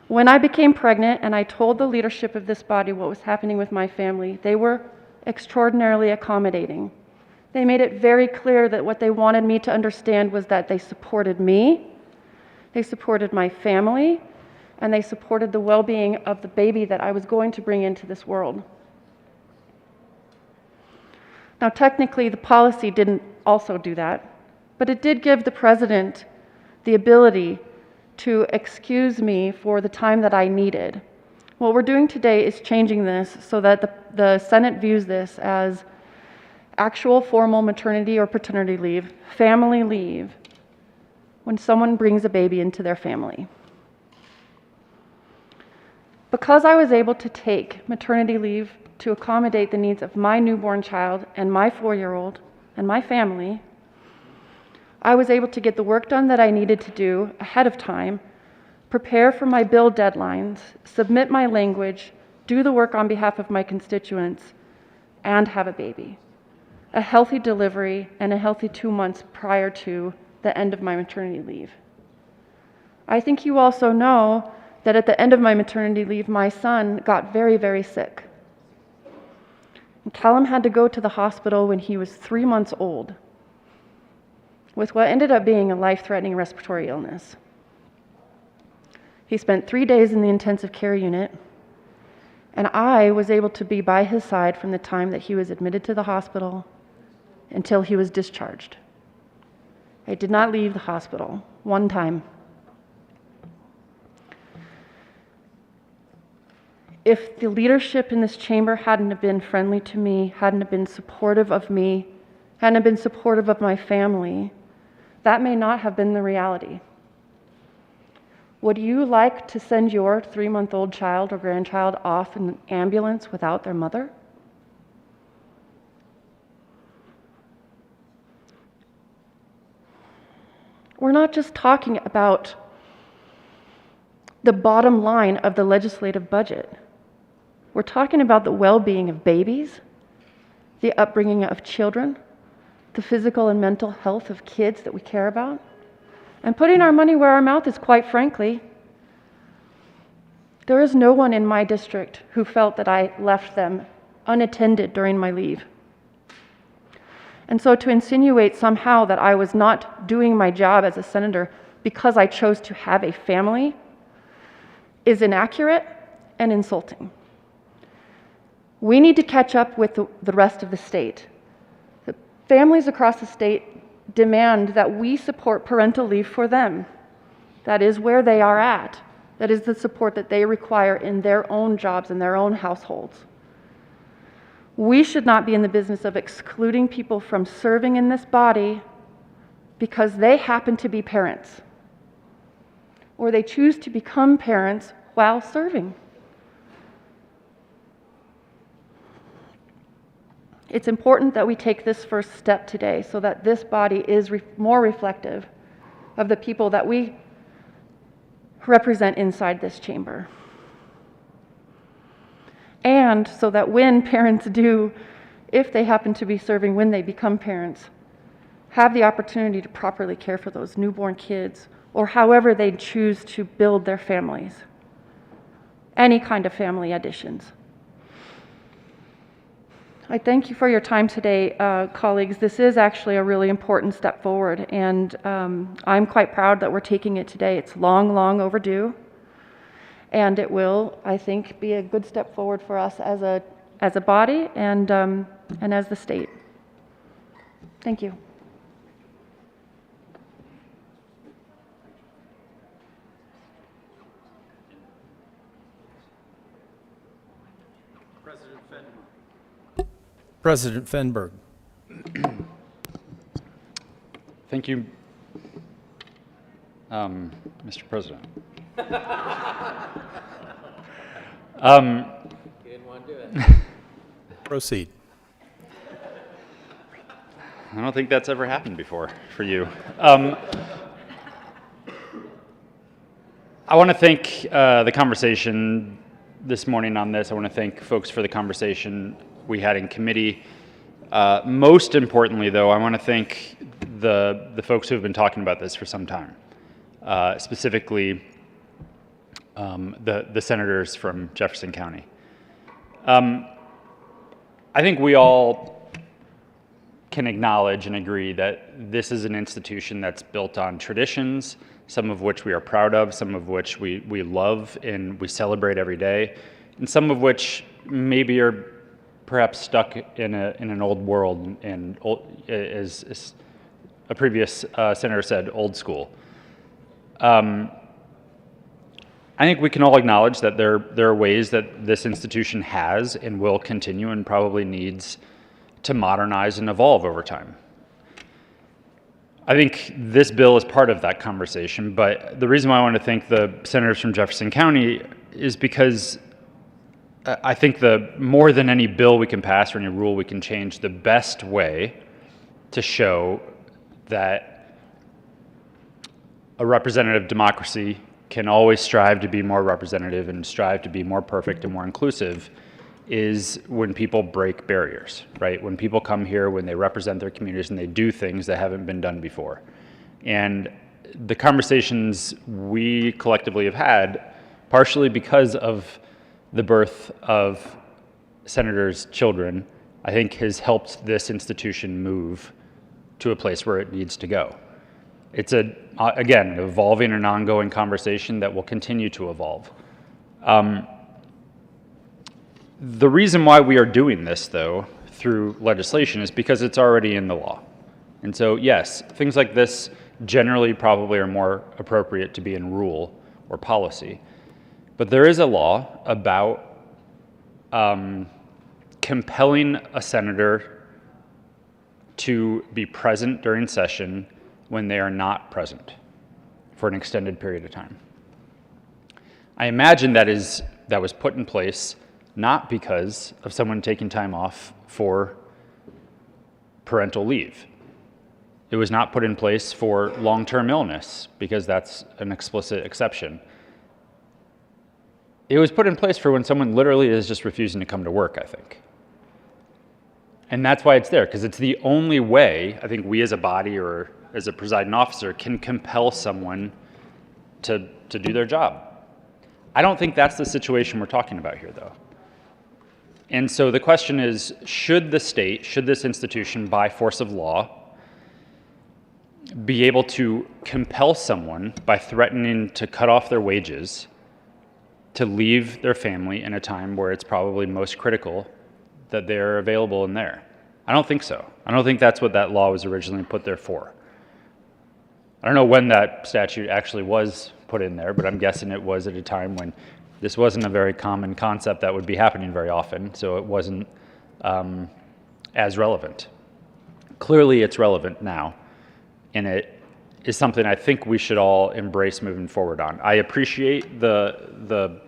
When I became pregnant and I told the leadership of this body what was happening with my family, they were extraordinarily accommodating. They made it very clear that what they wanted me to understand was that they supported me, they supported my family, and they supported the well-being of the baby that I was going to bring into this world. Now, technically, the policy didn't also do that, but it did give the president the ability to excuse me for the time that I needed. What we're doing today is changing this so that the Senate views this as actual formal maternity or paternity leave, family leave, when someone brings a baby into their family. Because I was able to take maternity leave to accommodate the needs of my newborn child and my 4-year-old and my family, I was able to get the work done that I needed to do ahead of time, prepare for my bill deadlines, submit my language, do the work on behalf of my constituents, and have a baby. A healthy delivery and a healthy 2 months prior to the end of my maternity leave. I think you also know that at the end of my maternity leave, my son got very, very sick. And Callum had to go to the hospital when he was 3 months old with what ended up being a life-threatening respiratory illness. He spent 3 days in the intensive care unit, and I was able to be by his side from the time that he was admitted to the hospital until he was discharged. I did not leave the hospital one time. If the leadership in this chamber hadn't have been friendly to me, hadn't have been supportive of me, hadn't have been supportive of my family, that may not have been the reality. Would you like to send your 3-month-old child or grandchild off in an ambulance without their mother? We're not just talking about the bottom line of the legislative budget. We're talking about the well-being of babies, the upbringing of children, the physical and mental health of kids that we care about, and putting our money where our mouth is, quite frankly. There is no one in my district who felt that I left them unattended during my leave. And so to insinuate somehow that I was not doing my job as a senator because I chose to have a family is inaccurate and insulting. We need to catch up with the rest of the state. The families across the state demand that we support parental leave for them. That is where they are at. That is the support that they require in their own jobs and their own households. We should not be in the business of excluding people from serving in this body because they happen to be parents, or they choose to become parents while serving. It's important that we take this first step today so that this body is more reflective of the people that we represent inside this chamber. And so that when parents do, if they happen to be serving, when they become parents, have the opportunity to properly care for those newborn kids, or however they choose to build their families. Any kind of family additions. I thank you for your time today, colleagues. This is actually a really important step forward, and I'm quite proud that we're taking it today. It's long, long overdue, and it will, I think, be a good step forward for us as a body and as the state. Thank you. President Fenberg. Thank you, Mr. President. Proceed. I don't think that's ever happened before for you. I want to thank the conversation this morning on this. I want to thank folks for the conversation we had in committee. Most importantly, though, I want to thank the folks who have been talking about this for some time, specifically the senators from Jefferson County. I think we all can acknowledge and agree that this is an institution that's built on traditions, some of which we are proud of, some of which we love and we celebrate every day, and some of which maybe are perhaps stuck in an old world and as a previous senator said, old school. I think we can all acknowledge that there are ways that this institution has and will continue and probably needs to modernize and evolve over time. I think this bill is part of that conversation, but the reason why I want to thank the senators from Jefferson County is because I think more than any bill we can pass or any rule we can change, the best way to show that a representative democracy can always strive to be more representative and strive to be more perfect and more inclusive is when people break barriers, right? When people come here, when they represent their communities and they do things that haven't been done before. And the conversations we collectively have had, partially because of the birth of senators' children, I think has helped this institution move to a place where it needs to go. It's again, an evolving and ongoing conversation that will continue to evolve. The reason why we are doing this, though, through legislation is because it's already in the law. And so, yes, things like this generally probably are more appropriate to be in rule or policy. But there is a law about compelling a senator to be present during session when they are not present for an extended period of time. I imagine that was put in place not because of someone taking time off for parental leave. It was not put in place for long-term illness because that's an explicit exception. It was put in place for when someone literally is just refusing to come to work, I think. And that's why it's there, because it's the only way I think we as a body or as a presiding officer can compel someone to do their job. I don't think that's the situation we're talking about here, though. And so the question is, should the state, should this institution, by force of law, be able to compel someone by threatening to cut off their wages to leave their family in a time where it's probably most critical that they're available and there? I don't think so. I don't think that's what that law was originally put there for. I don't know when that statute actually was put in there, but I'm guessing it was at a time when this wasn't a very common concept that would be happening very often, so it wasn't as relevant. Clearly it's relevant now, and it is something I think we should all embrace moving forward on. I appreciate the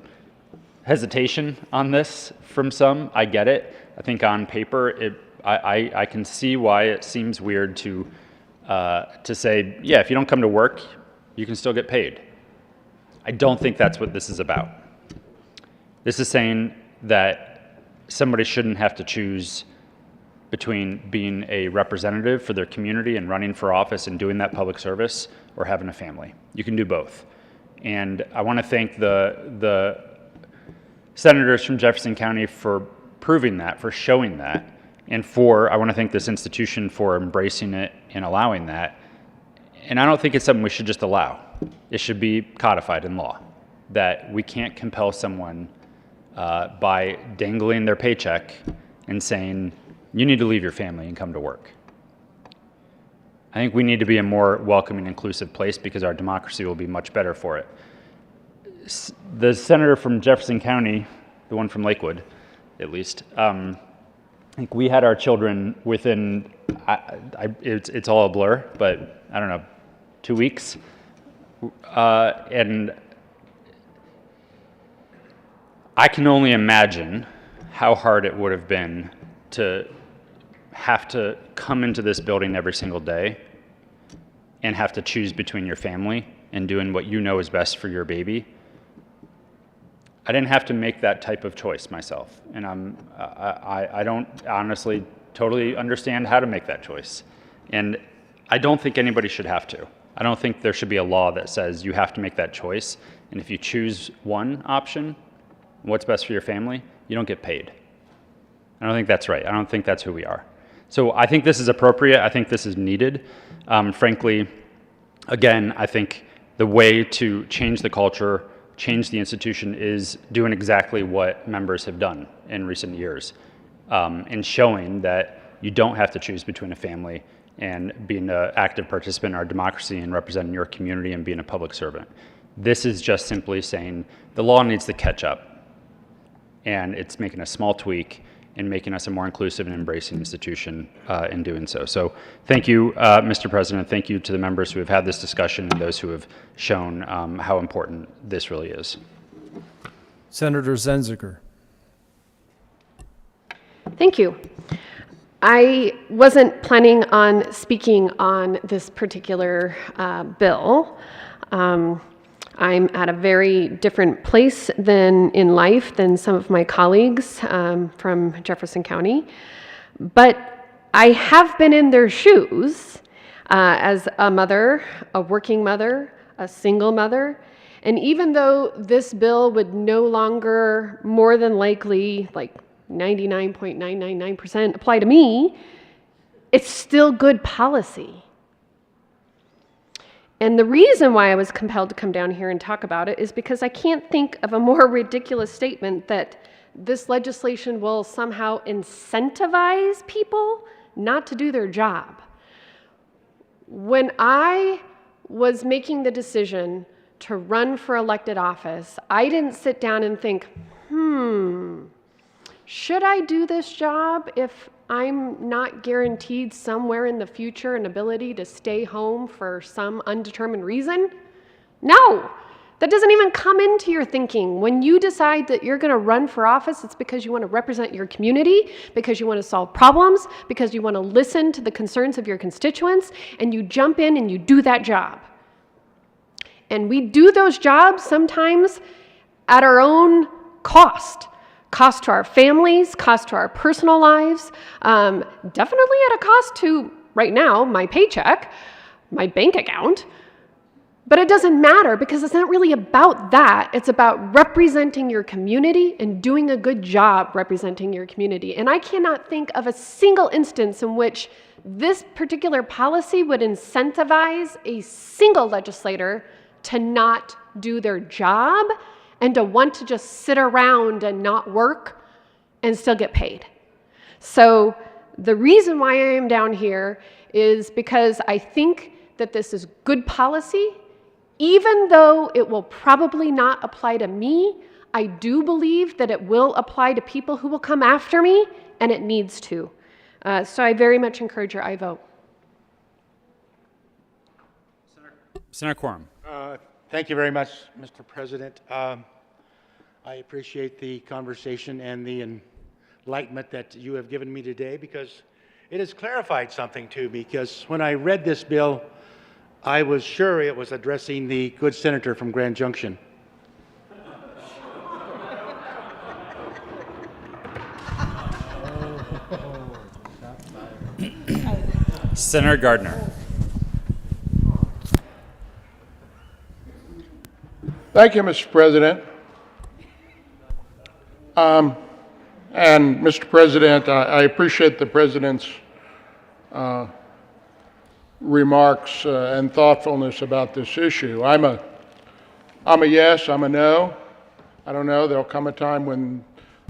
hesitation on this from some. I get it. I think on paper, I can see why it seems weird to say, yeah, if you don't come to work, you can still get paid. I don't think that's what this is about. This is saying that somebody shouldn't have to choose between being a representative for their community and running for office and doing that public service or having a family. You can do both. And I want to thank the senators from Jefferson County for proving that, for showing that, and I want to thank this institution for embracing it and allowing that. And I don't think it's something we should just allow. It should be codified in law that we can't compel someone by dangling their paycheck and saying, you need to leave your family and come to work. I think we need to be a more welcoming, inclusive place because our democracy will be much better for it. The senator from Jefferson County, the one from Lakewood, at least, I think we had our children within, it's all a blur, but I don't know, 2 weeks. And I can only imagine how hard it would have been to have to come into this building every single day and have to choose between your family and doing what you know is best for your baby. I didn't have to make that type of choice myself, and I don't honestly totally understand how to make that choice. And I don't think anybody should have to. I don't think there should be a law that says you have to make that choice, and if you choose one option, what's best for your family, you don't get paid. I don't think that's right. I don't think that's who we are. So I think this is appropriate. I think this is needed. Frankly, again, I think the way to change the culture, change the institution is doing exactly what members have done in recent years, and showing that you don't have to choose between a family and being an active participant in our democracy and representing your community and being a public servant. This is just simply saying the law needs to catch up, and it's making a small tweak and making us a more inclusive and embracing institution in doing so. So thank you, Mr. President. Thank you to the members who have had this discussion and those who have shown how important this really is. Senator Zenziger. Thank you. I wasn't planning on speaking on this particular bill, I'm at a very different place than in life than some of my colleagues from Jefferson County, but I have been in their shoes as a mother, a working mother, a single mother, and even though this bill would no longer, more than likely, like 99.999% apply to me, it's still good policy. And the reason why I was compelled to come down here and talk about it is because I can't think of a more ridiculous statement that this legislation will somehow incentivize people not to do their job. When I was making the decision to run for elected office, I didn't sit down and think, should I do this job if I'm not guaranteed somewhere in the future an ability to stay home for some undetermined reason? No, that doesn't even come into your thinking. When you decide that you're going to run for office, it's because you want to represent your community, because you want to solve problems, because you want to listen to the concerns of your constituents, and you jump in and you do that job. And we do those jobs sometimes at our own cost. Cost to our families, cost to our personal lives, definitely at a cost to, right now, my paycheck, my bank account. But it doesn't matter because it's not really about that. It's about representing your community and doing a good job representing your community. And I cannot think of a single instance in which this particular policy would incentivize a single legislator to not do their job and to want to just sit around and not work and still get paid. So the reason why I am down here is because I think that this is good policy. Even though it will probably not apply to me, I do believe that it will apply to people who will come after me, and it needs to. So I very much encourage your aye vote. Senator Quorum. Thank you very much, Mr. President. I appreciate the conversation and the enlightenment that you have given me today, because it has clarified something to me. Because when I read this bill, I was sure it was addressing the good senator from Grand Junction. Senator Gardner. Thank you, Mr. President. And Mr. President, I appreciate the President's remarks and thoughtfulness about this issue. I'm a yes, I'm a no. I don't know, there'll come a time when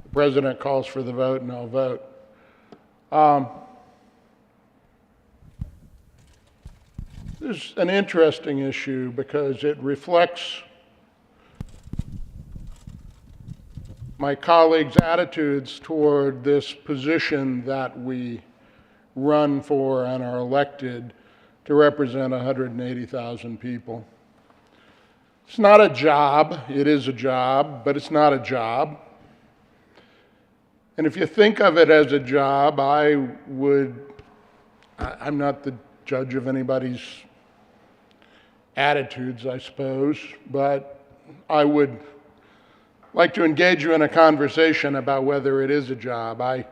the President calls for the vote and I'll vote. This is an interesting issue because it reflects my colleagues' attitudes toward this position that we run for and are elected to represent 180,000 people. It's not a job. It is a job, but it's not a job. And if you think of it as a job, I'm not the judge of anybody's attitudes, I suppose, but I would like to engage you in a conversation about whether it is a job. I've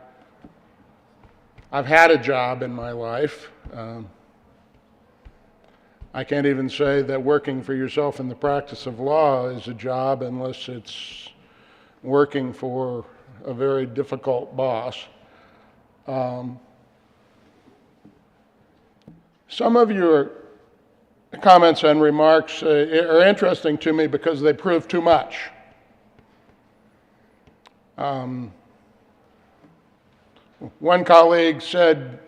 had a job in my life. I can't even say that working for yourself in the practice of law is a job unless it's working for a very difficult boss. Some of your comments and remarks are interesting to me because they prove too much. One colleague said,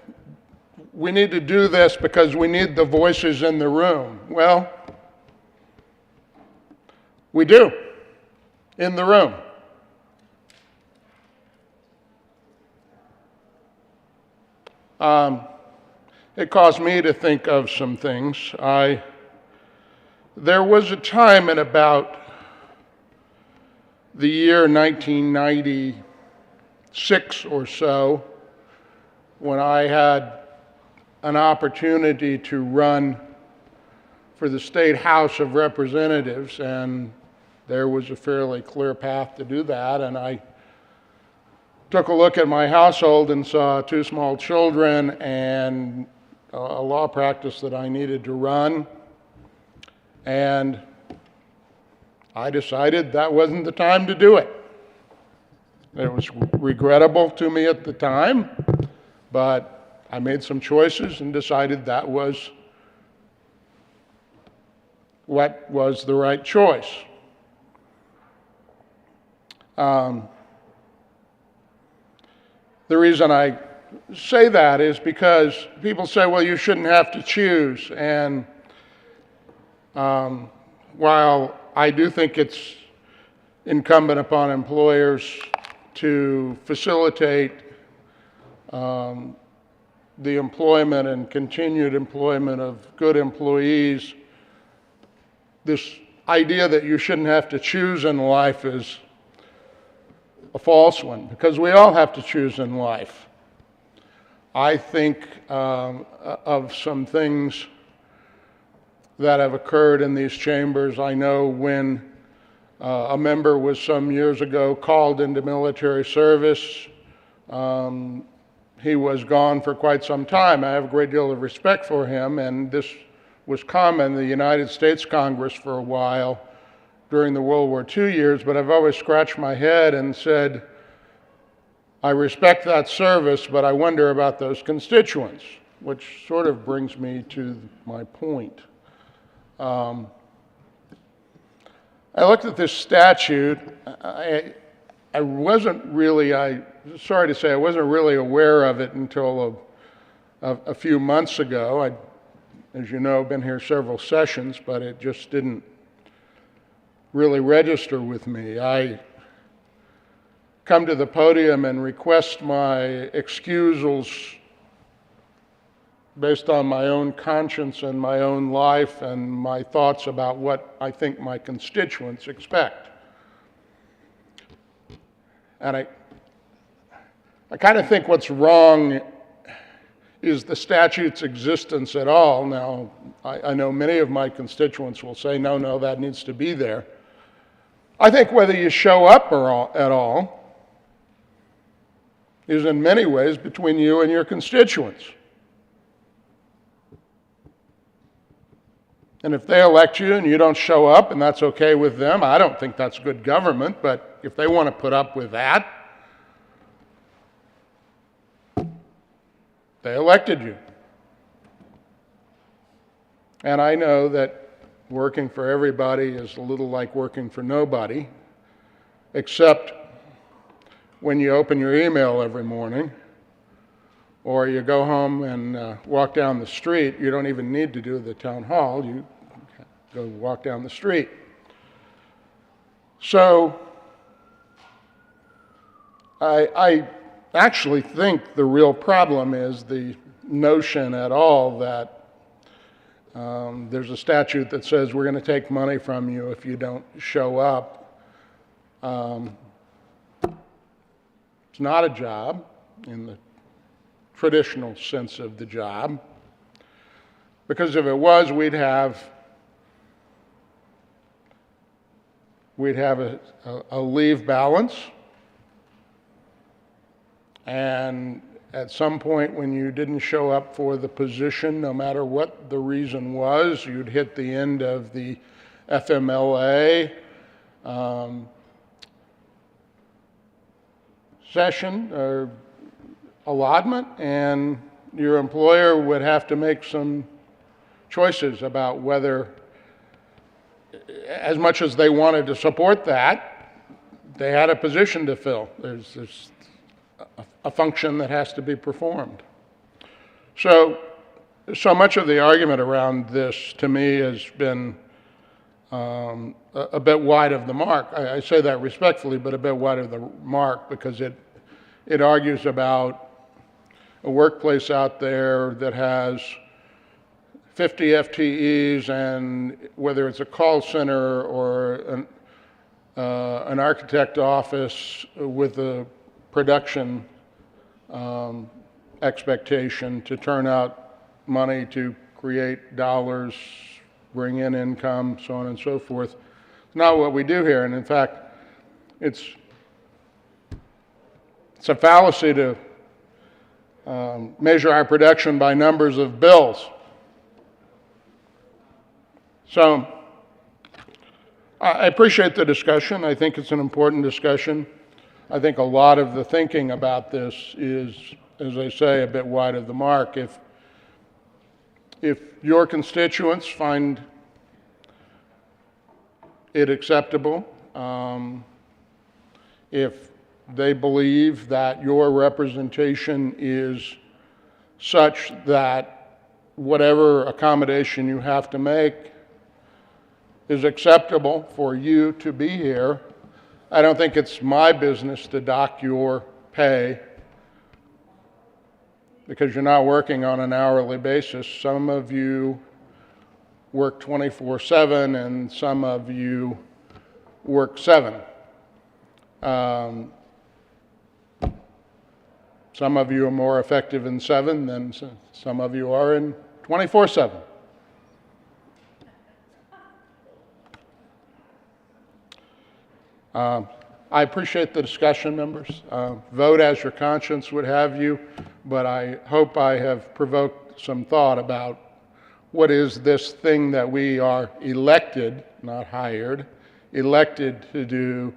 we need to do this because we need the voices in the room. Well, we do, in the room. It caused me to think of some things. There was a time in about the year 1996 or so when I had an opportunity to run for the State House of Representatives, and there was a fairly clear path to do that. And I took a look at my household and saw 2 small children and a law practice that I needed to run. And I decided that wasn't the time to do it. It was regrettable to me at the time, but I made some choices and decided that was what was the right choice. The reason I say that is because people say, well, you shouldn't have to choose. And while I do think it's incumbent upon employers to facilitate the employment and continued employment of good employees, this idea that you shouldn't have to choose in life is a false one, because we all have to choose in life. I think of some things that have occurred in these chambers. I know when a member was some years ago called into military service, he was gone for quite some time. I have a great deal of respect for him, and this was common in the United States Congress for a while during the World War II years, but I've always scratched my head and said, I respect that service, but I wonder about those constituents, which sort of brings me to my point. I looked at this statute. I wasn't really, sorry to say, I wasn't really aware of it until a few months ago. As you know, I've been here several sessions, but it just didn't really register with me. I come to the podium and request my excusals based on my own conscience and my own life and my thoughts about what I think my constituents expect. And I kind of think what's wrong is the statute's existence at all. Now, I know many of my constituents will say, no, that needs to be there. I think whether you show up at all is in many ways between you and your constituents. And if they elect you and you don't show up and that's okay with them, I don't think that's good government, but if they want to put up with that, they elected you. And I know that working for everybody is a little like working for nobody, except when you open your email every morning or you go home and walk down the street. You don't even need to do the town hall. You go walk down the street. So I actually think the real problem is the notion at all that there's a statute that says we're going to take money from you if you don't show up. It's not a job in the traditional sense of the job, because if it was, we'd have a leave balance, and at some point when you didn't show up for the position, no matter what the reason was, you'd hit the end of the FMLA session or allotment, and your employer would have to make some choices about whether, as much as they wanted to support that, they had a position to fill. There's a function that has to be performed. So much of the argument around this, to me, has been a bit wide of the mark. I say that respectfully, but a bit wide of the mark, because it argues about a workplace out there that has 50 FTEs, and whether it's a call center or an architect office with a production expectation to turn out money to create dollars bring in income, so on and so forth. It's not what we do here, and in fact, it's a fallacy to measure our production by numbers of bills. So I appreciate the discussion. I think it's an important discussion. I think a lot of the thinking about this is, as I say, a bit wide of the mark. If your constituents find it acceptable, if they believe that your representation is such that whatever accommodation you have to make is acceptable for you to be here, I don't think it's my business to dock your pay because you're not working on an hourly basis. Some of you work 24/7 and some of you work 7. Some of you are more effective in 7 than some of you are in 24/7. I appreciate the discussion, members. Vote as your conscience would have you, but I hope I have provoked some thought about what is this thing that we are elected, not hired, elected to do,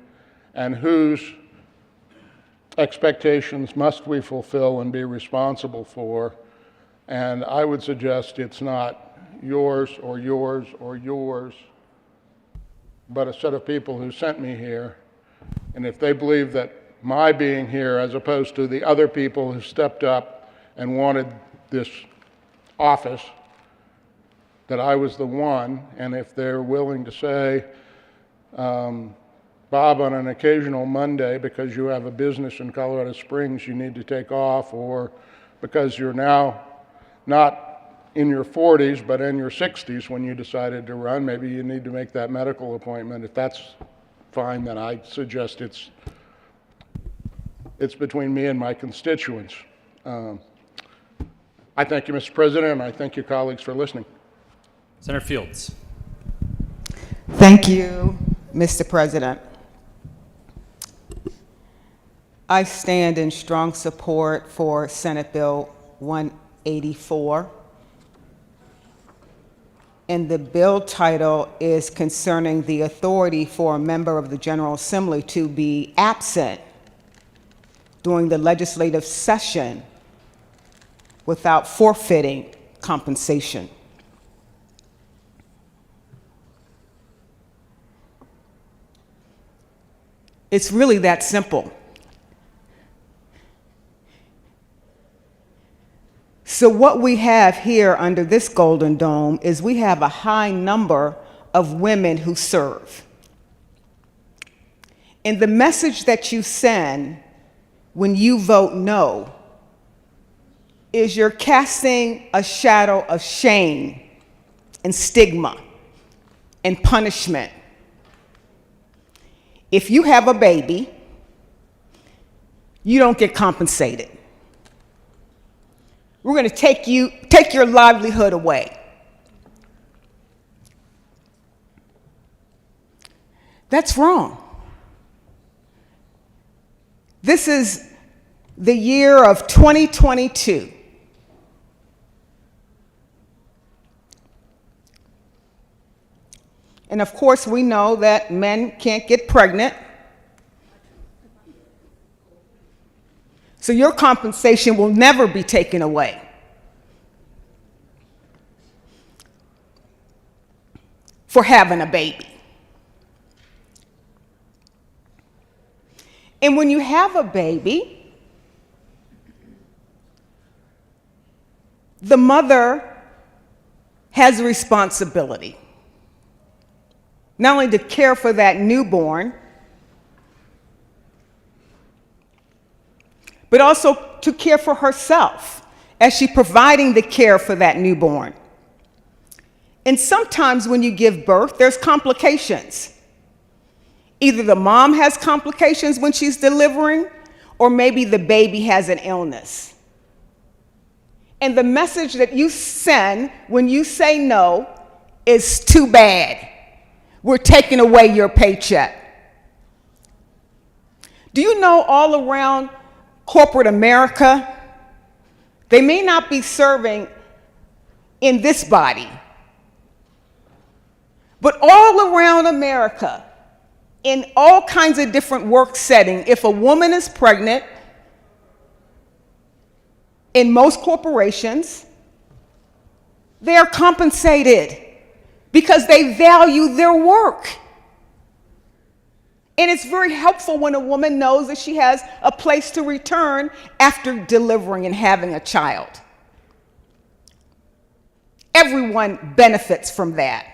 and whose expectations must we fulfill and be responsible for. And I would suggest it's not yours or yours or yours, but a set of people who sent me here. And if they believe that my being here, as opposed to the other people who stepped up and wanted this office, that I was the one, and if they're willing to say, Bob, on an occasional Monday, because you have a business in Colorado Springs, you need to take off, or because you're now not in your 40s, but in your 60s when you decided to run, maybe you need to make that medical appointment. If that's fine, then I suggest it's between me and my constituents. I thank you, Mr. President, and I thank you, colleagues, for listening. Senator Fields. Thank you, Mr. President. I stand in strong support for Senate Bill 184. And the bill title is concerning the authority for a member of the General Assembly to be absent during the legislative session without forfeiting compensation. It's really that simple. So what we have here under this Golden Dome is we have a high number of women who serve. And the message that you send when you vote no is you're casting a shadow of shame and stigma and punishment. If you have a baby, you don't get compensated. We're going to take your livelihood away. That's wrong. This is the year of 2022. And of course, we know that men can't get pregnant. So your compensation will never be taken away. For having a baby. And when you have a baby, the mother has a responsibility. Not only to care for that newborn, but also to care for herself as she's providing the care for that newborn. And sometimes when you give birth, there's complications. Either the mom has complications when she's delivering, or maybe the baby has an illness. And the message that you send when you say no is too bad. We're taking away your paycheck. Do you know all around corporate America, they may not be serving in this body, but all around America, in all kinds of different work settings, if a woman is pregnant, in most corporations, they are compensated because they value their work. And it's very helpful when a woman knows that she has a place to return after delivering and having a child. Everyone benefits from that.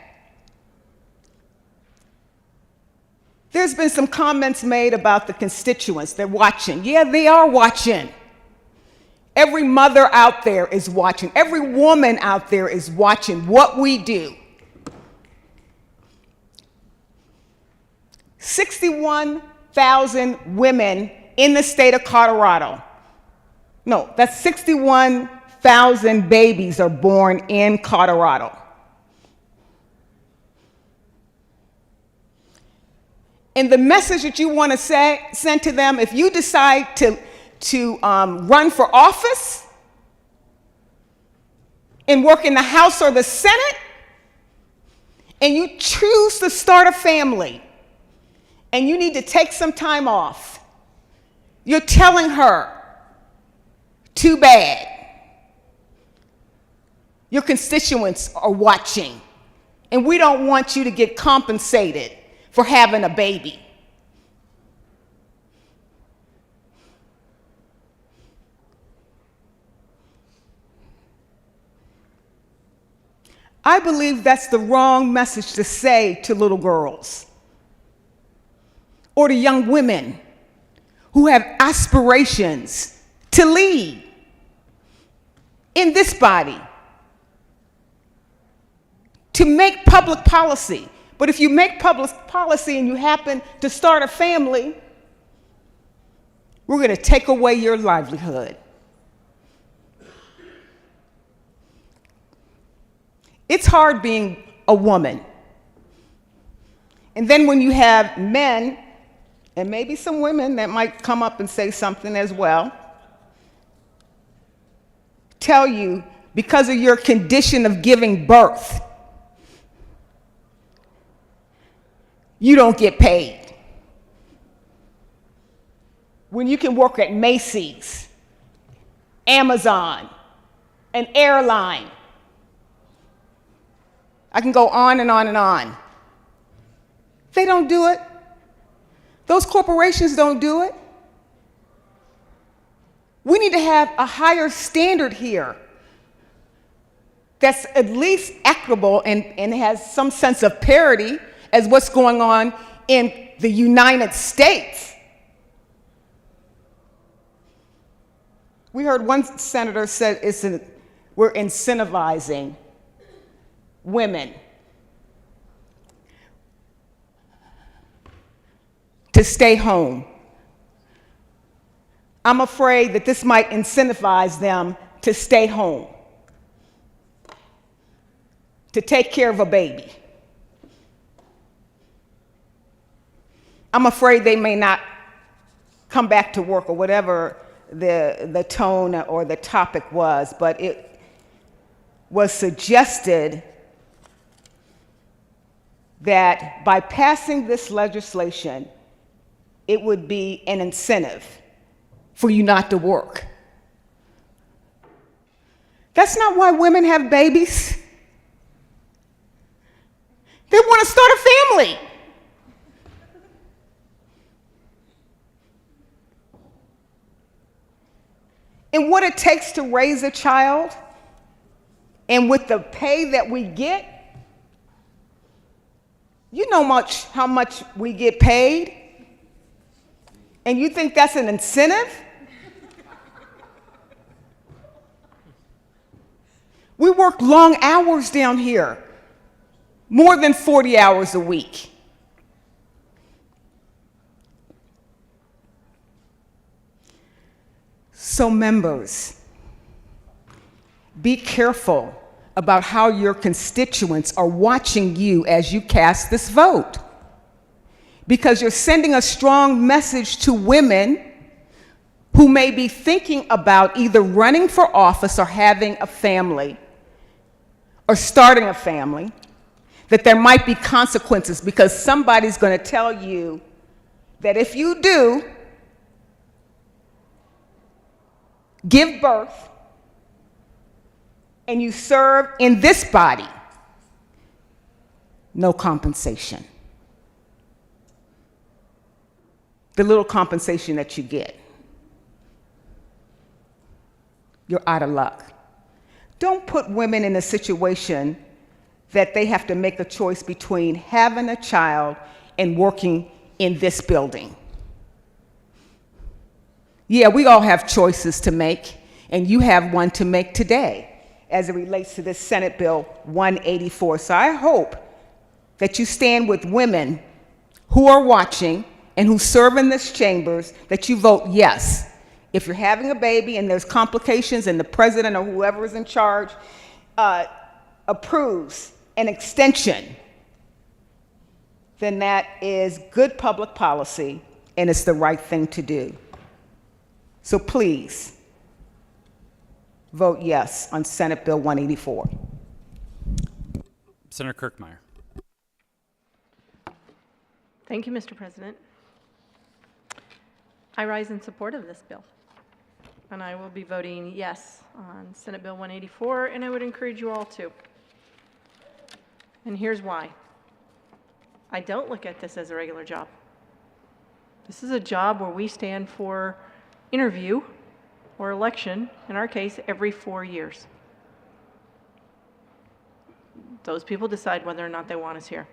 There's been some comments made about the constituents. They're watching. Yeah, they are watching. Every mother out there is watching. Every woman out there is watching what we do. 61,000 women in the state of Colorado. No, that's 61,000 babies are born in Colorado. And the message that you want to send to them, if you decide to run for office and work in the House or the Senate, and you choose to start a family, and you need to take some time off, you're telling her, too bad. Your constituents are watching, and we don't want you to get compensated for having a baby. I believe that's the wrong message to say to little girls or to young women who have aspirations to lead in this body, to make public policy. But if you make public policy and you happen to start a family, we're going to take away your livelihood. It's hard being a woman. And then when you have men, and maybe some women that might come up and say something as well, tell you because of your condition of giving birth, you don't get paid. When you can work at Macy's, Amazon, an airline, I can go on and on and on. They don't do it. Those corporations don't do it. We need to have a higher standard here that's at least equitable and has some sense of parity as what's going on in the United States. We heard one senator said we're incentivizing women to stay home. I'm afraid that this might incentivize them to stay home, to take care of a baby. I'm afraid they may not come back to work or whatever the tone or the topic was, but it was suggested that by passing this legislation, it would be an incentive for you not to work. That's not why women have babies. They want to start a family. And what it takes to raise a child, and with the pay that we get, you know how much we get paid, and you think that's an incentive? We work long hours down here, more than 40 hours a week. So members, be careful about how your constituents are watching you as you cast this vote. Because you're sending a strong message to women who may be thinking about either running for office or having a family or starting a family, that there might be consequences because somebody's going to tell you that if you do give birth and you serve in this body, no compensation. The little compensation that you get, you're out of luck. Don't put women in a situation that they have to make a choice between having a child and working in this building. Yeah, we all have choices to make, and you have one to make today as it relates to this Senate Bill 184. So I hope that you stand with women who are watching and who serve in this chambers, that you vote yes. If you're having a baby and there's complications and the president or whoever is in charge approves an extension, then that is good public policy and it's the right thing to do. So please, vote yes on Senate Bill 184. Senator Kirkmeyer. Thank you, Mr. President. I rise in support of this bill, and I will be voting yes on Senate Bill 184, and I would encourage you all to. And here's why. I don't look at this as a regular job. This is a job where we stand for interview or election, in our case, every 4 years. Those people decide whether or not they want us here.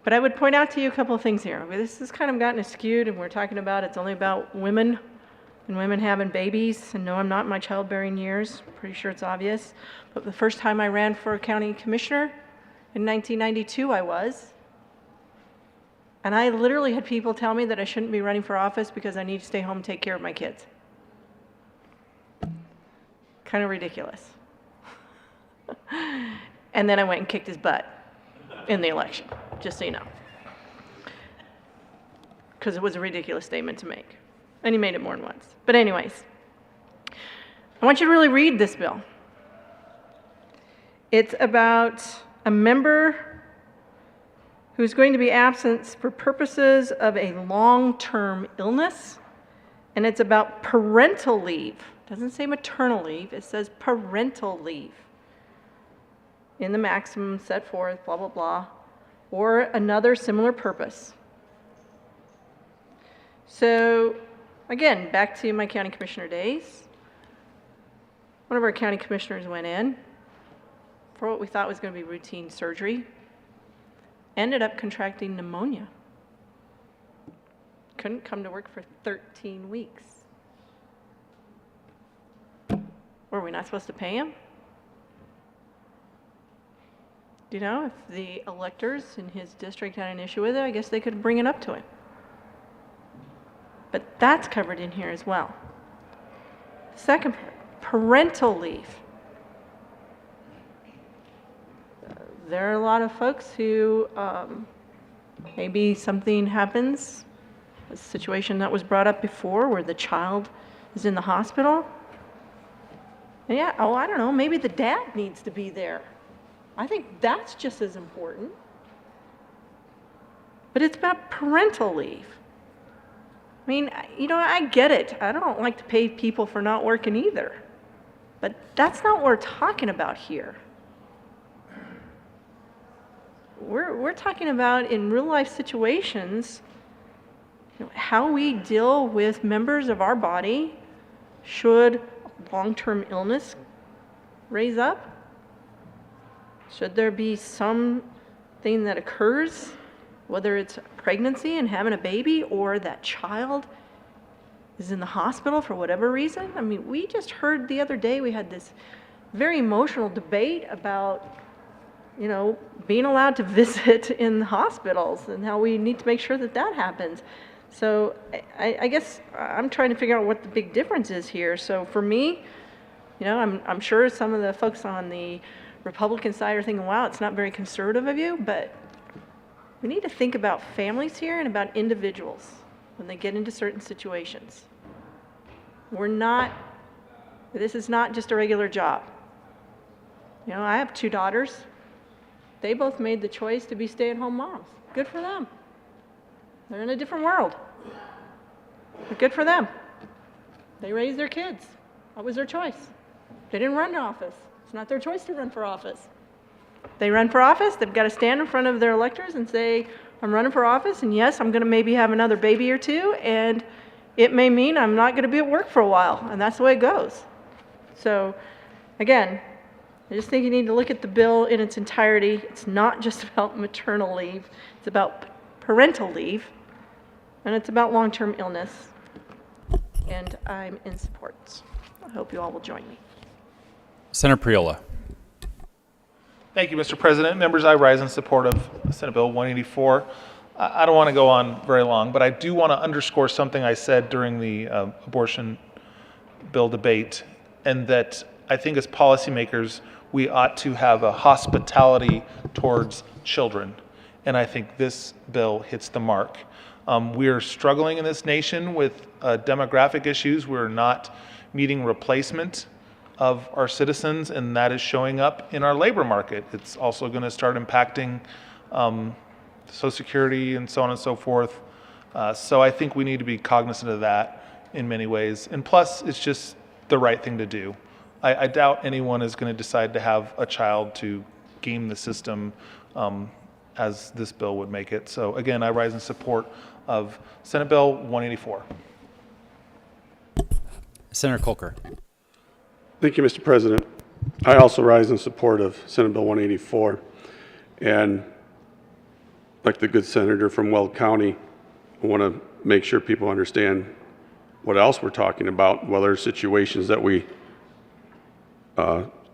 But I would point out to you a couple of things here. This has kind of gotten skewed, and we're talking about it's only about women and women having babies. And no, I'm not in my childbearing years. Pretty sure it's obvious. But the first time I ran for a county commissioner in 1992, I was. And I literally had people tell me that I shouldn't be running for office because I need to stay home and take care of my kids. Kind of ridiculous. And then I went and kicked his butt in the election, just so you know. Because it was a ridiculous statement to make. And he made it more than once. But anyways, I want you to really read this bill. It's about a member who's going to be absent for purposes of a long-term illness, and it's about parental leave. It doesn't say maternal leave, it says parental leave. In the maximum set forth, blah, blah, blah, or another similar purpose. So, again, back to my county commissioner days. One of our county commissioners went in for what we thought was going to be routine surgery, ended up contracting pneumonia. Couldn't come to work for 13 weeks. Were we not supposed to pay him? You know, if the electors in his district had an issue with it, I guess they could bring it up to him. But that's covered in here as well. Second part, parental leave. There are a lot of folks who maybe something happens, a situation that was brought up before where the child is in the hospital. Yeah, oh, I don't know, maybe the dad needs to be there. I think that's just as important. But it's about parental leave. I mean, you know, I get it. I don't like to pay people for not working either. But that's not what we're talking about here. We're talking about in real life situations, you know, how we deal with members of our body should long-term illness raise up. Should there be something that occurs, whether it's pregnancy and having a baby or that child is in the hospital for whatever reason? I mean, we just heard the other day, we had this very emotional debate about, you know, being allowed to visit in hospitals and how we need to make sure that that happens. So I guess I'm trying to figure out what the big difference is here. So for me, You know, I'm sure some of the folks on the Republican side are thinking, wow, it's not very conservative of you, but we need to think about families here and about individuals when they get into certain situations. This is not just a regular job. You know, I have 2 daughters. They both made the choice to be stay-at-home moms. Good for them. They're in a different world. But good for them. They raised their kids. That was their choice. They didn't run to office. It's not their choice to run for office. They run for office, they've got to stand in front of their electors and say, I'm running for office, and yes, I'm going to maybe have another baby or 2, and it may mean I'm not going to be at work for a while, and that's the way it goes. So, again, I just think you need to look at the bill in its entirety. It's not just about maternal leave, it's about parental leave, and it's about long-term illness, and I'm in support. I hope you all will join me. Senator Priola. Thank you, Mr. President. Members, I rise in support of Senate Bill 184. I don't want to go on very long, but I do want to underscore something I said during the abortion bill debate, and that I think as policymakers, we ought to have a hospitality towards children. And I think this bill hits the mark. We are struggling in this nation with demographic issues. We're not meeting replacement of our citizens, and that is showing up in our labor market. It's also going to start impacting Social Security and so on and so forth. So I think we need to be cognizant of that in many ways. And plus, it's just the right thing to do. I doubt anyone is going to decide to have a child to game the system as this bill would make it. So again, I rise in support of Senate Bill 184. Senator Kolker. Thank you, Mr. President. I also rise in support of Senate Bill 184. And like the good senator from Weld County, I want to make sure people understand what else we're talking about, what other situations that we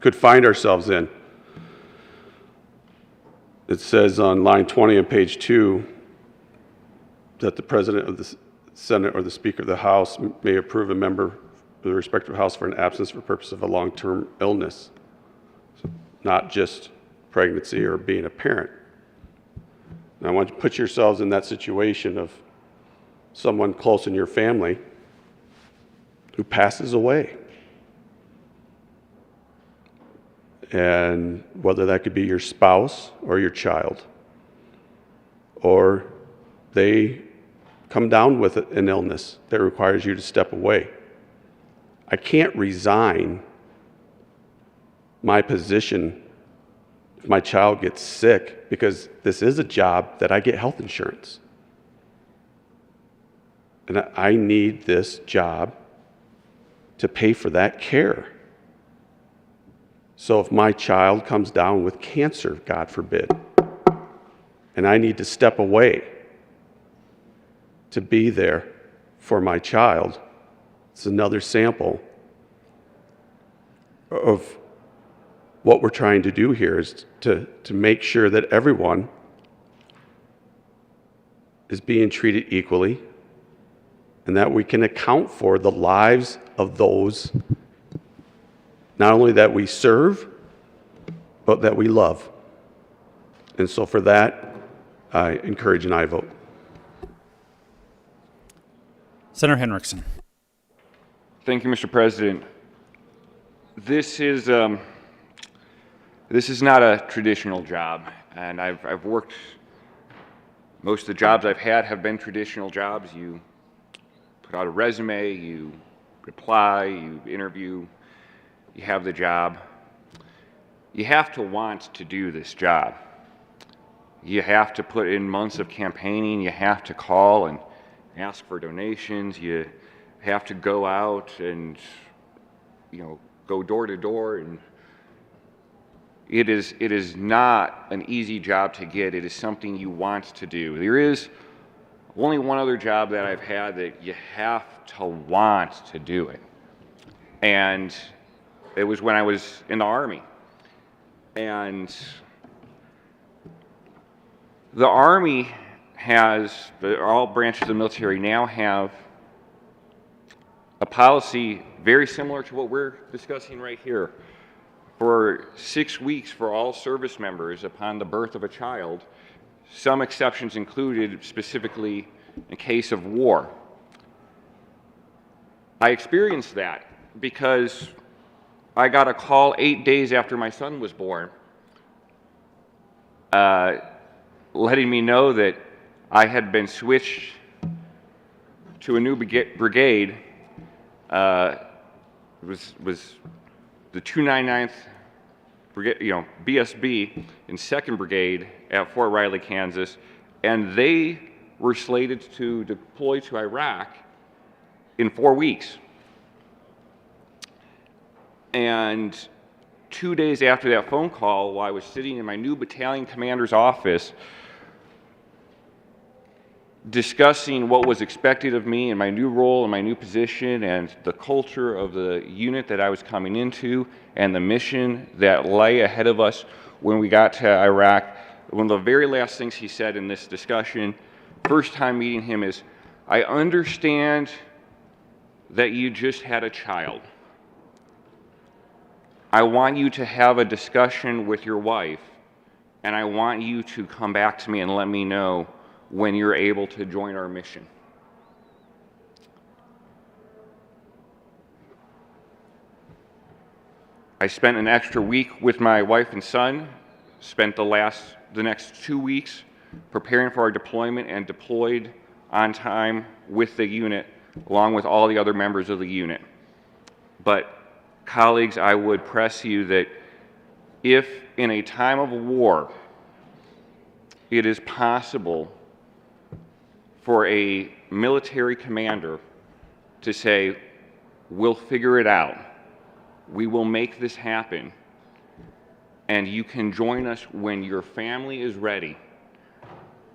could find ourselves in. It says on line 20 on page 2 that the President of the Senate or the Speaker of the House may approve a member of the respective House for an absence for purpose of a long-term illness, so not just pregnancy or being a parent. And I want you to put yourselves in that situation of someone close in your family who passes away. And whether that could be your spouse or your child, or they come down with an illness that requires you to step away. I can't resign my position if my child gets sick, because this is a job that I get health insurance. And I need this job to pay for that care. So if my child comes down with cancer, God forbid, and I need to step away to be there for my child, it's another sample of what we're trying to do here, is to make sure that everyone is being treated equally, and that we can account for the lives of those not only that we serve, but that we love. And so for that, I encourage an aye vote. Senator Henriksen. Thank you, Mr. President. This is not a traditional job, and I've worked, most of the jobs I've had have been traditional jobs. You put out a resume, you reply, you interview, you have the job. You have to want to do this job. You have to put in months of campaigning. You have to call and ask for donations. You have to go out and, go door to door. And it is not an easy job to get. It is something you want to do. There is only one other job that I've had that you have to want to do it. And it was when I was in the Army. And the Army has, all branches of the military now have a policy very similar to what we're discussing right here. For 6 weeks for all service members upon the birth of a child, some exceptions included specifically in case of war. I experienced that because I got a call 8 days after my son was born, letting me know that I had been switched to a new brigade. Was the 299th Brigade, BSB in 2nd Brigade at Fort Riley, Kansas, and they were slated to deploy to Iraq in 4 weeks. And 2 days after that phone call, while I was sitting in my new battalion commander's office discussing what was expected of me and my new role and my new position and the culture of the unit that I was coming into and the mission that lay ahead of us when we got to Iraq, one of the very last things he said in this discussion, first time meeting him, is, "I understand that you just had a child. I want you to have a discussion with your wife, and I want you to come back to me and let me know when you're able to join our mission." I spent an extra week with my wife and son, spent the next 2 weeks preparing for our deployment, and deployed on time with the unit, along with all the other members of the unit. But colleagues, I would press you that if in a time of war it is possible for a military commander to say, "We'll figure it out, we will make this happen, and you can join us when your family is ready,"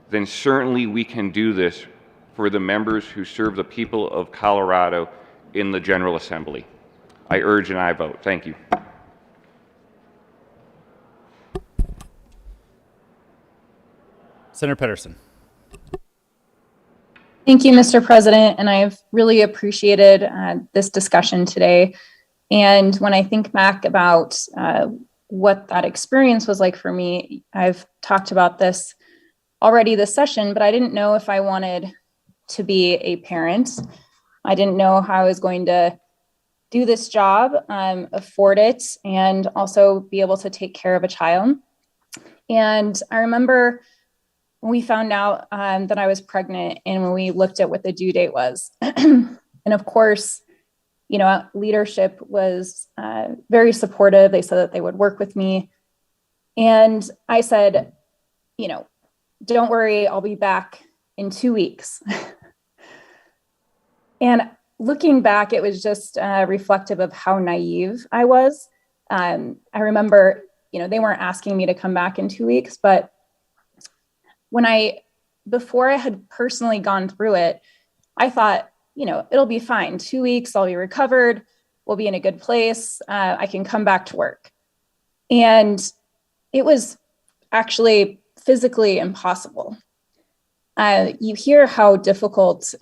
then certainly we can do this for the members who serve the people of Colorado in the General Assembly. I urge and I vote. Thank you. Senator Pedersen. Thank you, Mr. President, and I've really appreciated this discussion today. And when I think back about what that experience was like for me, I've talked about this already this session, but I didn't know if I wanted to be a parent. I didn't know how I was going to do this job, afford it, and also be able to take care of a child. And I remember when we found out that I was pregnant and when we looked at what the due date was. And of course, leadership was very supportive. They said that they would work with me. And I said, don't worry, I'll be back in 2 weeks. And looking back, it was just reflective of how naive I was. I remember, they weren't asking me to come back in 2 weeks, but before I had personally gone through it, I thought, it'll be fine. 2 weeks, I'll be recovered. We'll be in a good place. I can come back to work. And it was actually physically impossible. You hear how difficult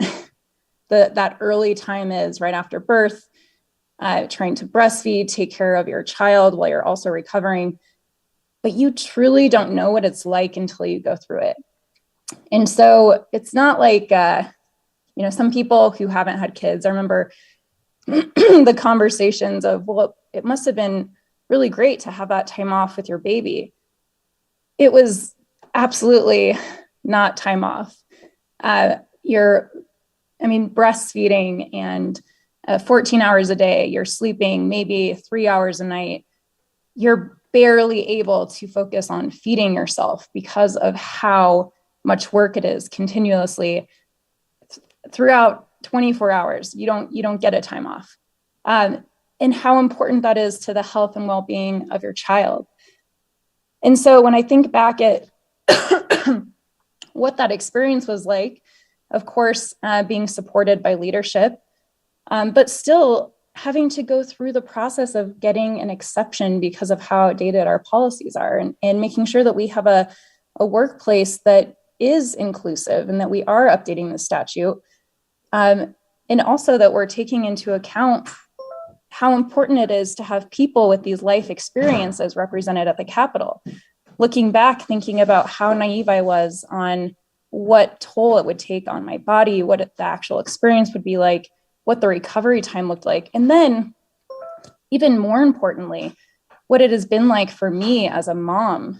that early time is right after birth, trying to breastfeed, take care of your child while you're also recovering. But you truly don't know what it's like until you go through it. And so it's not like, some people who haven't had kids, I remember the conversations of, well, it must have been really great to have that time off with your baby. It was absolutely not time off. Breastfeeding and 14 hours a day, you're sleeping maybe 3 hours a night. You're barely able to focus on feeding yourself because of how much work it is continuously throughout 24 hours. You don't get a time off. And how important that is to the health and well-being of your child. And so when I think back at what that experience was like, of course, being supported by leadership, but still having to go through the process of getting an exception because of how outdated our policies are, and making sure that we have a workplace that is inclusive and that we are updating the statute. And also that we're taking into account how important it is to have people with these life experiences represented at the Capitol. Looking back, thinking about how naive I was on what toll it would take on my body, what the actual experience would be like, what the recovery time looked like. And then, even more importantly, what it has been like for me as a mom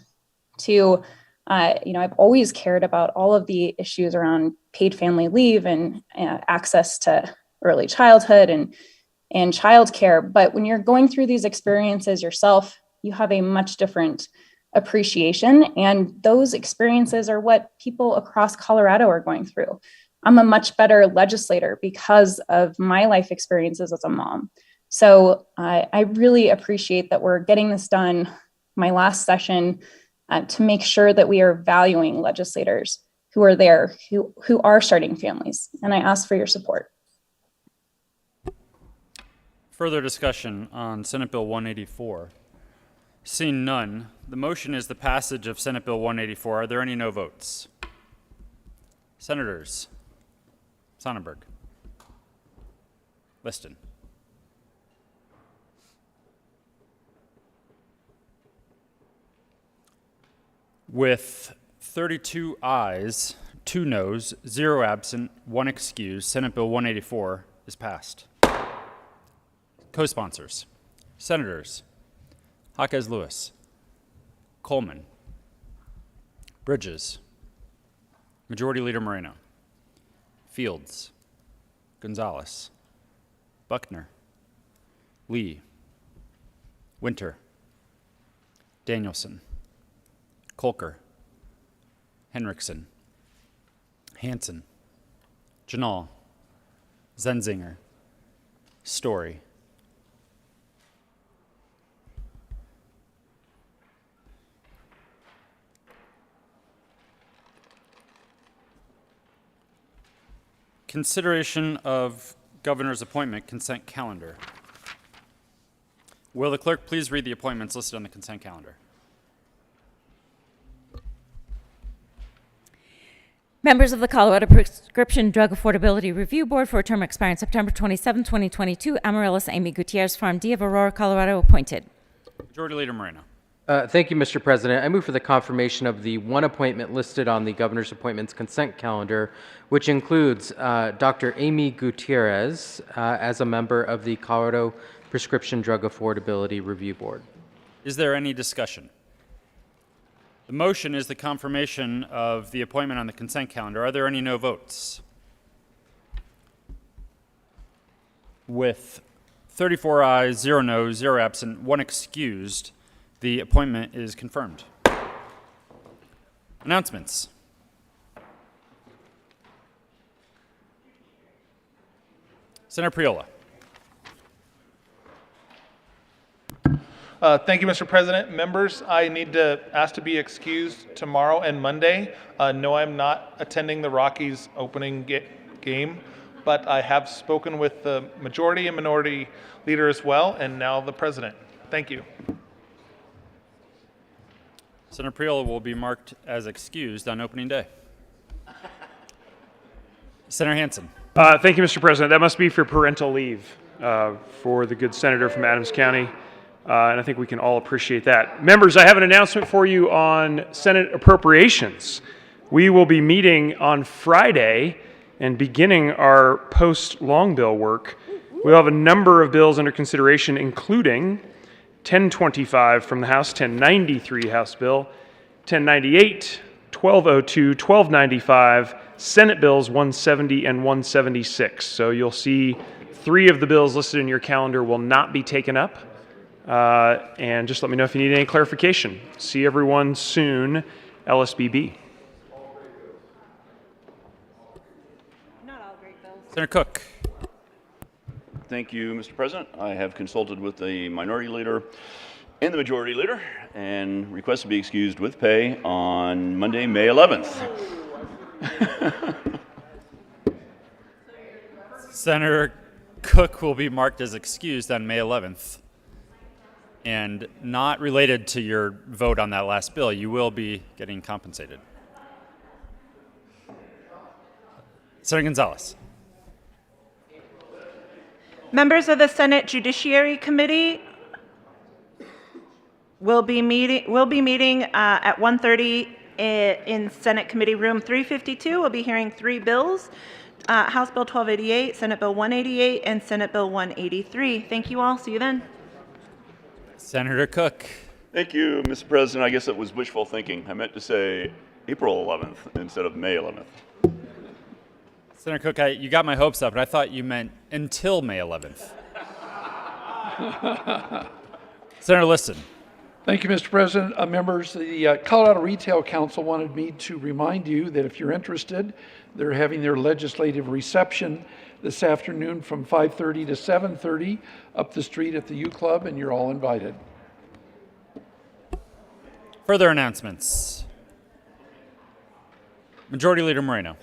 to, I've always cared about all of the issues around paid family leave and access to early childhood and childcare. But when you're going through these experiences yourself, you have a much different appreciation. And those experiences are what people across Colorado are going through. I'm a much better legislator because of my life experiences as a mom. So I really appreciate that we're getting this done my last session to make sure that we are valuing legislators who are there, who are starting families. And I ask for your support. Further discussion on Senate Bill 184. Seeing none, the motion is the passage of Senate Bill 184. Are there any no votes? Senators Sonnenberg, Liston, with 32 ayes, 2 noes, 0 absent, 1 excused, Senate Bill 184 is passed. Co-sponsors, Senators Jaquez Lewis, Coleman, Bridges, Majority Leader Moreno, Fields, Gonzalez, Buckner, Lee, Winter, Danielson, Kolker, Henriksen, Hansen, Janal, Zenzinger, Story. Consideration of governor's appointment consent calendar. Will the clerk please read the appointments listed on the consent calendar? Members of the Colorado Prescription Drug Affordability Review Board for a term expiring September 27, 2022, Amaryllis Amy Gutierrez, Farm D of Aurora, Colorado, appointed. Majority Leader Moreno. Thank you, Mr. President. I move for the confirmation of the one appointment listed on the governor's appointments consent calendar, which includes Dr. Amy Gutierrez as a member of the Colorado Prescription Drug Affordability Review Board. Is there any discussion? The motion is the confirmation of the appointment on the consent calendar. Are there any no votes? With 34 ayes, 0 noes, 0 absent, 1 excused, the appointment is confirmed. Announcements. Senator Priola. Thank you, Mr. President. Members, I need to ask to be excused tomorrow and Monday. No, I'm not attending the Rockies opening game, but I have spoken with the majority and minority leader as well, and now the president. Thank you. Senator Priola will be marked as excused on opening day. Senator Hansen. Thank you, Mr. President. That must be for parental leave for the good senator from Adams County. And I think we can all appreciate that. Members, I have an announcement for you on Senate appropriations. We will be meeting on Friday and beginning our post-long bill work. We'll have a number of bills under consideration, including 1025 from the House, 1093 House Bill, 1098, 1202, 1295, Senate Bills 170 and 176. So you'll see 3 of the bills listed in your calendar will not be taken up. And just let me know if you need any clarification. See everyone soon, LSBB. Senator Cook. Thank you, Mr. President. I have consulted with the minority leader and the majority leader and request to be excused with pay on Monday, May 11th. Senator Cook will be marked as excused on May 11th. And not related to your vote on that last bill, you will be getting compensated. Senator Gonzalez. Members of the Senate Judiciary Committee will be meeting at 1:30 in Senate Committee Room 352. We'll be hearing 3 bills, House Bill 1288, Senate Bill 188, and Senate Bill 183. Thank you all. See you then. Senator Cook. Thank you, Mr. President. I guess it was wishful thinking. I meant to say April 11th instead of May 11th. Senator Cook, you got my hopes up, but I thought you meant until May 11th. Senator Liston. Thank you, Mr. President. Members, the Colorado Retail Council wanted me to remind you that if you're interested, they're having their legislative reception this afternoon from 5:30 to 7:30 up the street at the U Club, and you're all invited. Further announcements. Majority Leader Moreno.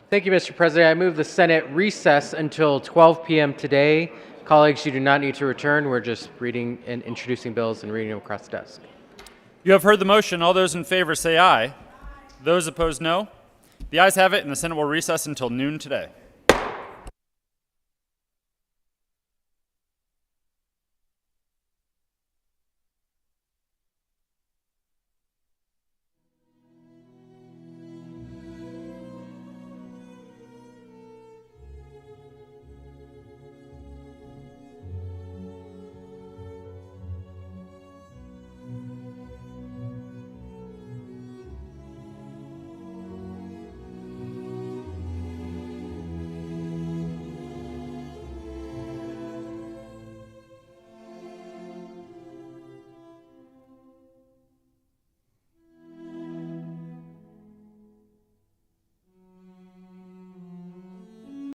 Thank you, Mr. President. I move the Senate recess until 12 p.m. today. Colleagues, you do not need to return. We're just reading and introducing bills and reading them across the desk. You have heard the motion. All those in favor say aye. Those opposed, no. The ayes have it, and the Senate will recess until noon today.